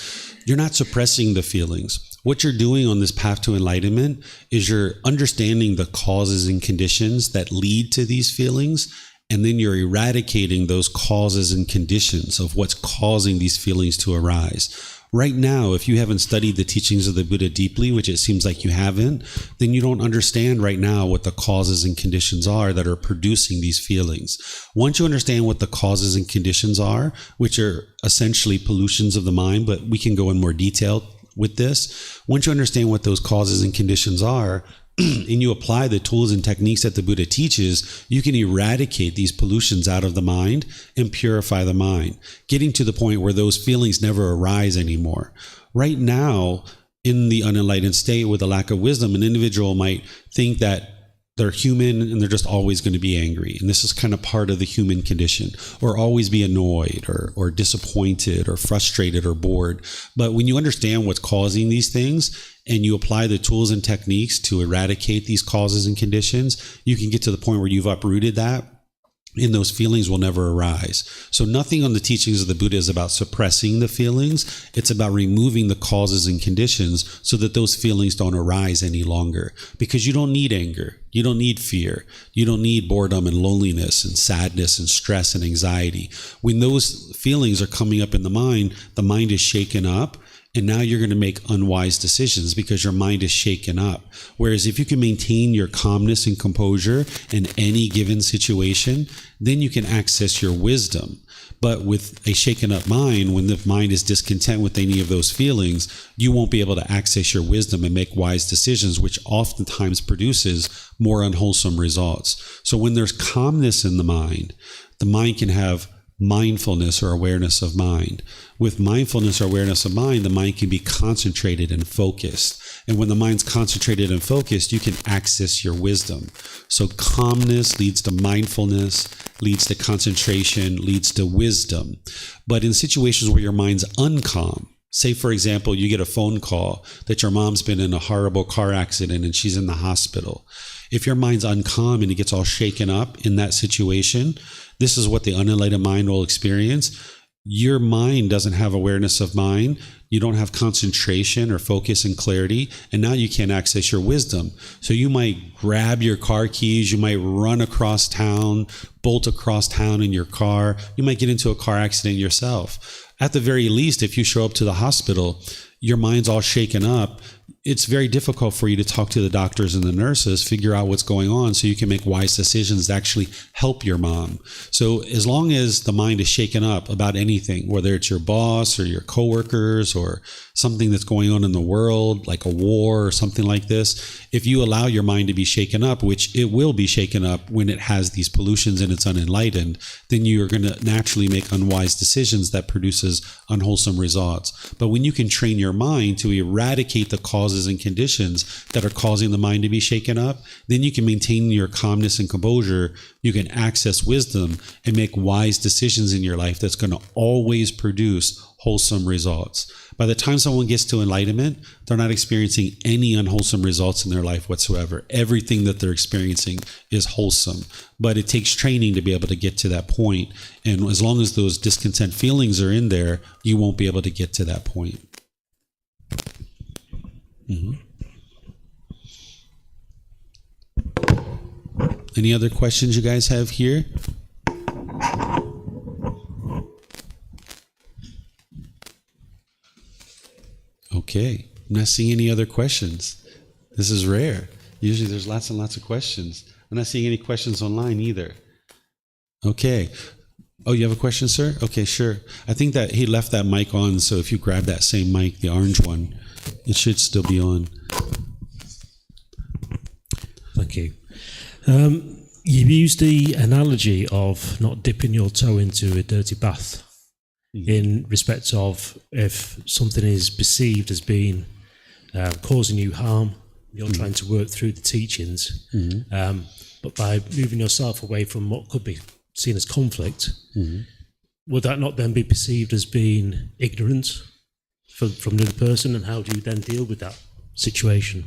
you're not suppressing the feelings. What you're doing on this path to enlightenment is you're understanding the causes and conditions that lead to these feelings, and then you're eradicating those causes and conditions of what's causing these feelings to arise. Right now, if you haven't studied the teachings of the Buddha deeply, which it seems like you haven't, then you don't understand right now what the causes and conditions are that are producing these feelings. Once you understand what the causes and conditions are, which are essentially pollutions of the mind, but we can go in more detail with this. Once you understand what those causes and conditions are, and you apply the tools and techniques that the Buddha teaches, you can eradicate these pollutions out of the mind and purify the mind, getting to the point where those feelings never arise anymore. Right now, in the unenlightened state with a lack of wisdom, an individual might think that they're human and they're just always going to be angry. And this is kind of part of the human condition, or always be annoyed or disappointed or frustrated or bored. But when you understand what's causing these things and you apply the tools and techniques to eradicate these causes and conditions, you can get to the point where you've uprooted that, and those feelings will never arise. So nothing on the teachings of the Buddha is about suppressing the feelings. It's about removing the causes and conditions so that those feelings don't arise any longer. Because you don't need anger. You don't need fear. You don't need boredom and loneliness and sadness and stress and anxiety. When those feelings are coming up in the mind is shaken up. And now you're going to make unwise decisions because your mind is shaken up. Whereas if you can maintain your calmness and composure in any given situation, then you can access your wisdom. But with a shaken up mind, when the mind is discontent with any of those feelings, you won't be able to access your wisdom and make wise decisions, which oftentimes produces more unwholesome results. So when there's calmness in the mind can have mindfulness or awareness of mind. With mindfulness or awareness of mind, the mind can be concentrated and focused. And when the mind's concentrated and focused, you can access your wisdom. So calmness leads to mindfulness, leads to concentration, leads to wisdom. But in situations where your mind's uncalm, say, for example, you get a phone call that your mom's been in a horrible car accident and she's in the hospital. If your mind's uncalm and it gets all shaken up in that situation, this is what the unenlightened mind will experience. your mind doesn't have awareness of mind. You don't have concentration or focus and clarity. And now you can't access your wisdom. So you might grab your car keys. You might run across town, bolt across town in your car. You might get into a car accident yourself. At the very least, if you show up to the hospital, your mind's all shaken up. It's very difficult for you to talk to the doctors and the nurses, figure out what's going on so you can make wise decisions to actually help your mom. So as long as the mind is shaken up about anything, whether it's your boss or your coworkers or something that's going on in the world, like a war or something like this, if you allow your mind to be shaken up, which it will be shaken up when it has these pollutions and it's unenlightened, then you're going to naturally make unwise decisions that produces unwholesome results. But when you can train your mind to eradicate the causes and conditions that are causing the mind to be shaken up, then you can maintain your calmness and composure. You can access wisdom and make wise decisions in your life that's going to always produce wholesome results. By the time someone gets to enlightenment, they're not experiencing any unwholesome results in their life whatsoever. Everything that they're experiencing is wholesome. But it takes training to be able to get to that point. And as long as those discontent feelings are in there, you won't be able to get to that point. Any other questions you guys have here? Okay, I'm not seeing any other questions. This is rare. Usually there's lots and lots of questions. I'm not seeing any questions online either. Okay. Oh, you have a question, sir? Okay, sure. I think that he left that mic on, so if you grab that same mic, the orange one, it should still be on. Thank you. You used the analogy of not dipping your toe into a dirty bath in respect of if something is perceived as being causing you harm, you're trying to work through the teachings, but by moving yourself away from what could be seen as conflict, would that not then be perceived as being ignorant from the other person, and how do you then deal with that situation?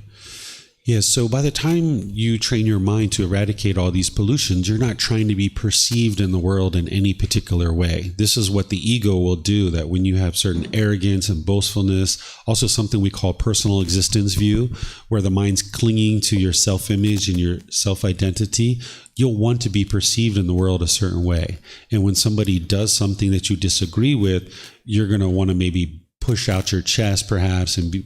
Yeah, so by the time you train your mind to eradicate all these pollutions, you're not trying to be perceived in the world in any particular way. This is what the ego will do, that when you have certain arrogance and boastfulness, also something we call personal existence view, where the mind's clinging to your self-image and your self-identity, you'll want to be perceived in the world a certain way. And when somebody does something that you disagree with, you're going to want to maybe push out your chest perhaps and be,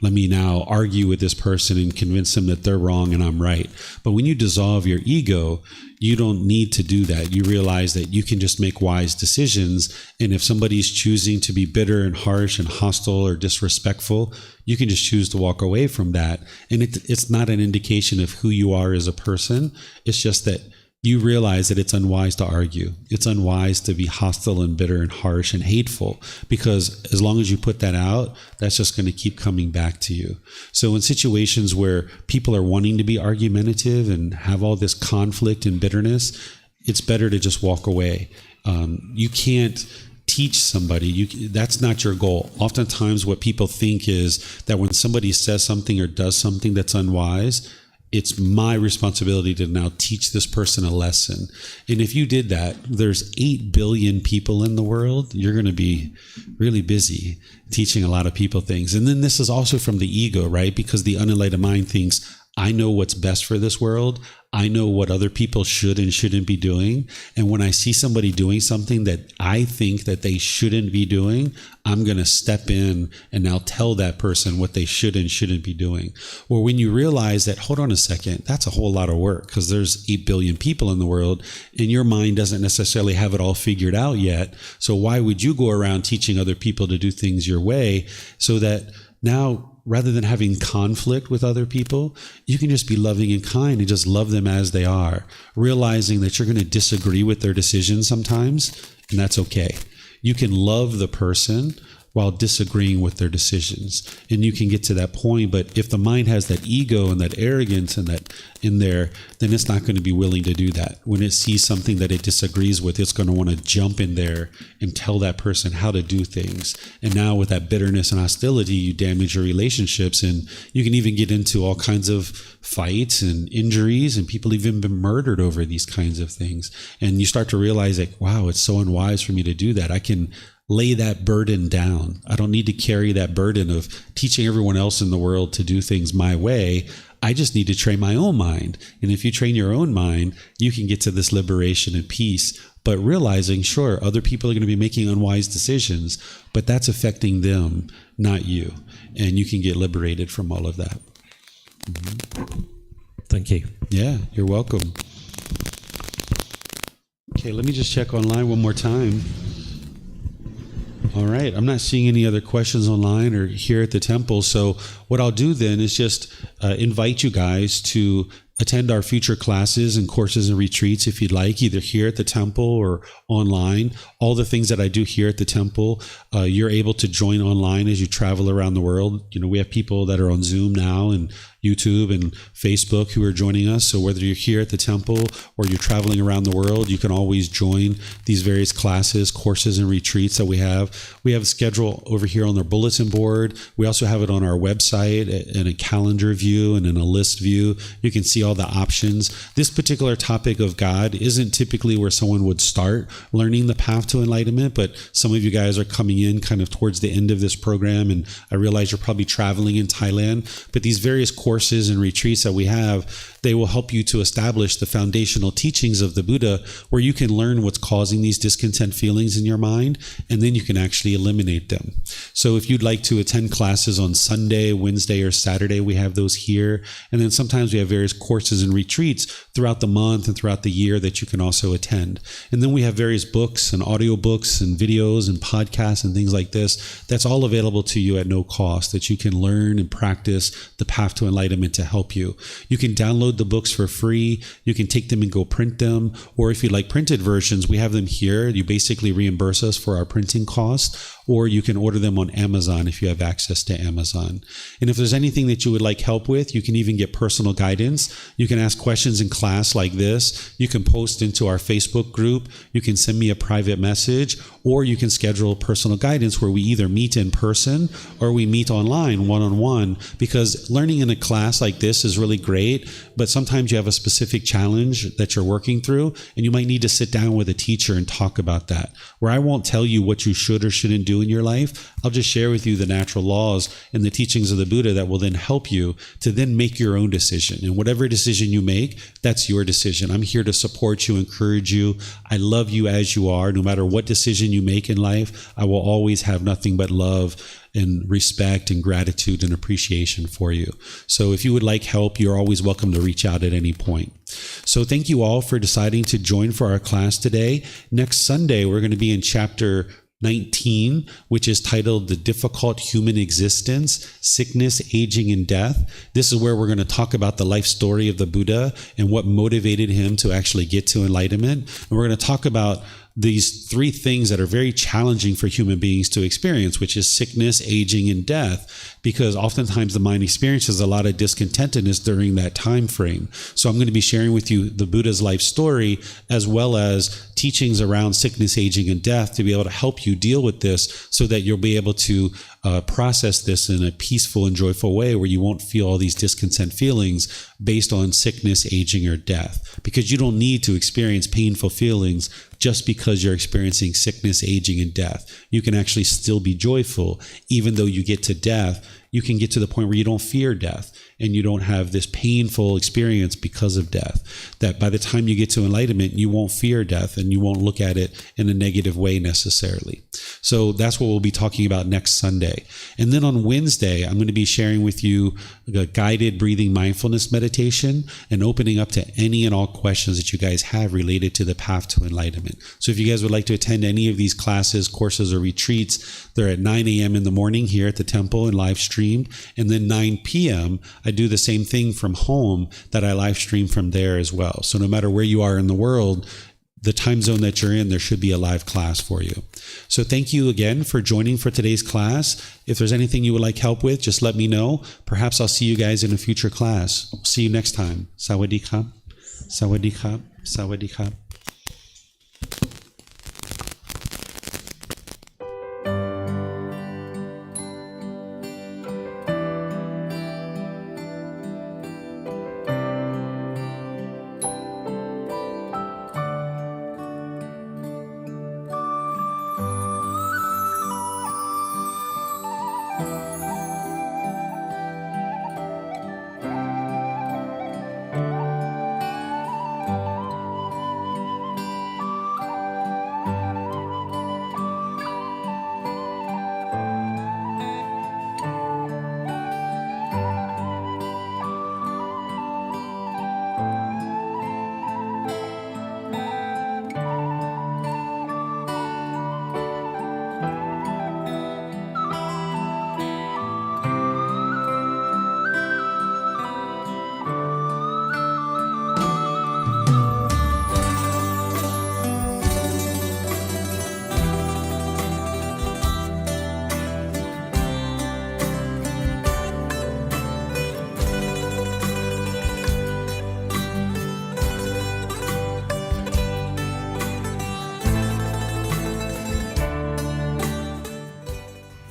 let me now argue with this person and convince them that they're wrong and I'm right. But when you dissolve your ego, you don't need to do that. You realize that you can just make wise decisions. And if somebody's choosing to be bitter and harsh and hostile or disrespectful, you can just choose to walk away from that. And it's not an indication of who you are as a person. It's just that you realize that it's unwise to argue. It's unwise to be hostile and bitter and harsh and hateful, because as long as you put that out, that's just going to keep coming back to you. So in situations where people are wanting to be argumentative and have all this conflict and bitterness, it's better to just walk away. You can't teach somebody. That's not your goal. Oftentimes what people think is that when somebody says something or does something that's unwise, it's my responsibility to now teach this person a lesson. And if you did that, there's 8 billion people in the world. You're going to be really busy teaching a lot of people things. And then this is also from the ego, right? Because the unenlightened mind thinks, I know what's best for this world. I know what other people should and shouldn't be doing. And when I see somebody doing something that I think that they shouldn't be doing, I'm going to step in and now tell that person what they should and shouldn't be doing. Or when you realize that, hold on a second, that's a whole lot of work because there's 8 billion people in the world and your mind doesn't necessarily have it all figured out yet. So why would you go around teaching other people to do things your way, so that now, rather than having conflict with other people, you can just be loving and kind and just love them as they are, realizing that you're going to disagree with their decisions sometimes, and that's okay. You can love the person, while disagreeing with their decisions. And you can get to that point, but if the mind has that ego and that arrogance and that in there, then it's not going to be willing to do that. When it sees something that it disagrees with, it's going to want to jump in there and tell that person how to do things. And now with that bitterness and hostility, you damage your relationships, and you can even get into all kinds of fights and injuries, and people even been murdered over these kinds of things. And you start to realize, like, wow, it's so unwise for me to do that. I can lay that burden down. I don't need to carry that burden of teaching everyone else in the world to do things my way. I just need to train my own mind. And if you train your own mind, you can get to this liberation and peace. But realizing, sure, other people are going to be making unwise decisions, but that's affecting them, not you. And you can get liberated from all of that. Mm-hmm. Thank you. Yeah, you're welcome. Okay, let me just check online one more time. All right, I'm not seeing any other questions online or here at the temple. So what I'll do then is just invite you guys to attend our future classes and courses and retreats if you'd like, either here at the temple or online. All the things that I do here at the temple, you're able to join online as you travel around the world. You know, we have people that are on Zoom now and YouTube and Facebook who are joining us. So whether you're here at the temple or you're traveling around the world, you can always join these various classes, courses, and retreats that we have. We have a schedule over here on our bulletin board. We also have it on our website in a calendar view and in a list view. You can see all the options. This particular topic of God isn't typically where someone would start learning the path to enlightenment, but some of you guys are coming in kind of towards the end of this program, and I realize you're probably traveling in Thailand, but these various courses and retreats that we have, they will help you to establish the foundational teachings of the Buddha, where you can learn what's causing these discontent feelings in your mind, and then you can actually eliminate them. So if you'd like to attend classes on Sunday, Wednesday, or Saturday, we have those here. And then sometimes we have various courses and retreats throughout the month and throughout the year that you can also attend. And then we have various books and audio books and videos and podcasts and things like this. That's all available to you at no cost, that you can learn and practice the path to enlightenment to help you. You can download the books for free. You can take them and go print them. Or if you like printed versions, we have them here. You basically reimburse us for our printing costs, or you can order them on Amazon if you have access to Amazon. And if there's anything that you would like help with, you can even get personal guidance. You can ask questions in class like this. You can post into our Facebook group. You can send me a private message, or you can schedule personal guidance where we either meet in person or we meet online one-on-one, because learning in a class like this is really great, but sometimes you have a specific challenge that you're working through, and you might need to sit down with a teacher and talk about that, where I won't tell you what you should or shouldn't do in your life. I'll just share with you the natural laws and the teachings of the Buddha that will then help you to then make your own decision. And whatever decision you make, that's your decision. I'm here to support you, encourage you. I love you as you are. No matter what decision you make in life, I will always have nothing but love and respect and gratitude and appreciation for you. So if you would like help, you're always welcome to reach out at any point. So thank you all for deciding to join for our class today. Next Sunday, we're going to be in chapter 19, which is titled The Difficult Human Existence, Sickness, Aging, and Death. This is where we're going to talk about the life story of the Buddha and what motivated him to actually get to enlightenment. And we're going to talk about these three things that are very challenging for human beings to experience, which is sickness, aging, and death, because oftentimes the mind experiences a lot of discontentedness during that time frame. So I'm going to be sharing with you the Buddha's life story, as well as teachings around sickness, aging, and death, to be able to help you deal with this so that you'll be able to process this in a peaceful and joyful way, where you won't feel all these discontent feelings based on sickness, aging, or death, because you don't need to experience painful feelings just because you're experiencing sickness, aging, and death. You can actually still be joyful. Even though you get to death, you can get to the point where you don't fear death and you don't have this painful experience because of death. That by the time you get to enlightenment, you won't fear death and you won't look at it in a negative way necessarily. So that's what we'll be talking about next Sunday. And then on Wednesday, I'm going to be sharing with you a guided breathing mindfulness meditation and opening up to any and all questions that you guys have related to the path to enlightenment. So if you guys would like to attend any of these classes, courses, or retreats, they're at 9 a.m. in the morning here at the temple and live streamed. And then 9 p.m., I do the same thing from home that I live stream from there as well. So no matter where you are in the world, the time zone that you're in, there should be a live class for you. So thank you again for joining for today's class. If there's anything you would like help with, just let me know. Perhaps I'll see you guys in a future class. See you next time. Sawadee krap. Sawadee krap. Sawadee krap.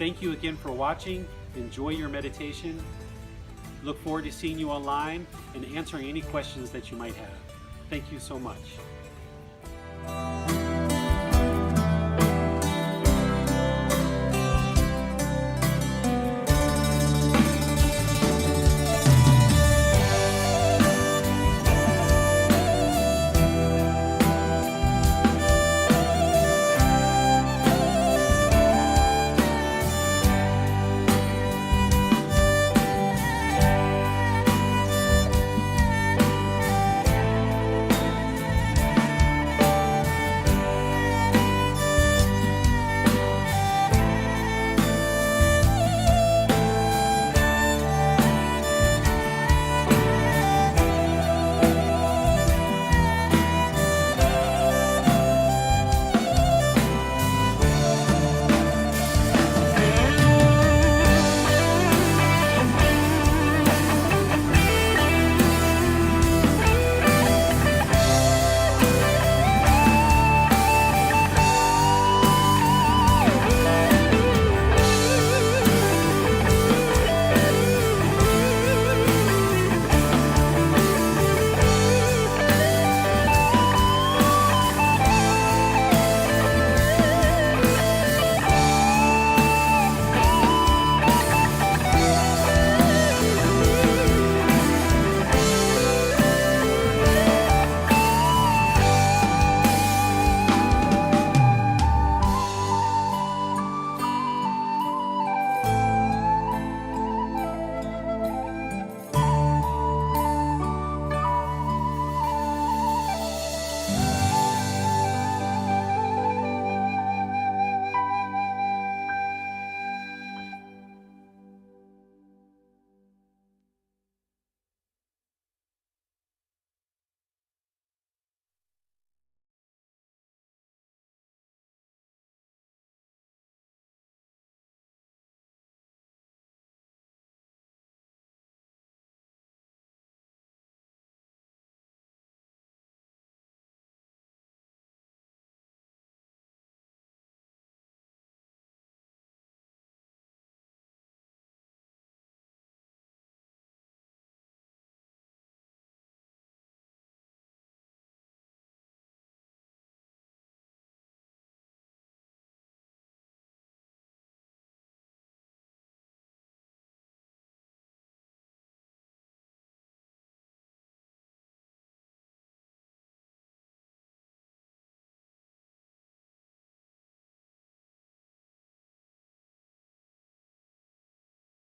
Thank you again for watching. Enjoy your meditation. Look forward to seeing you online and answering any questions that you might have. Thank you so much.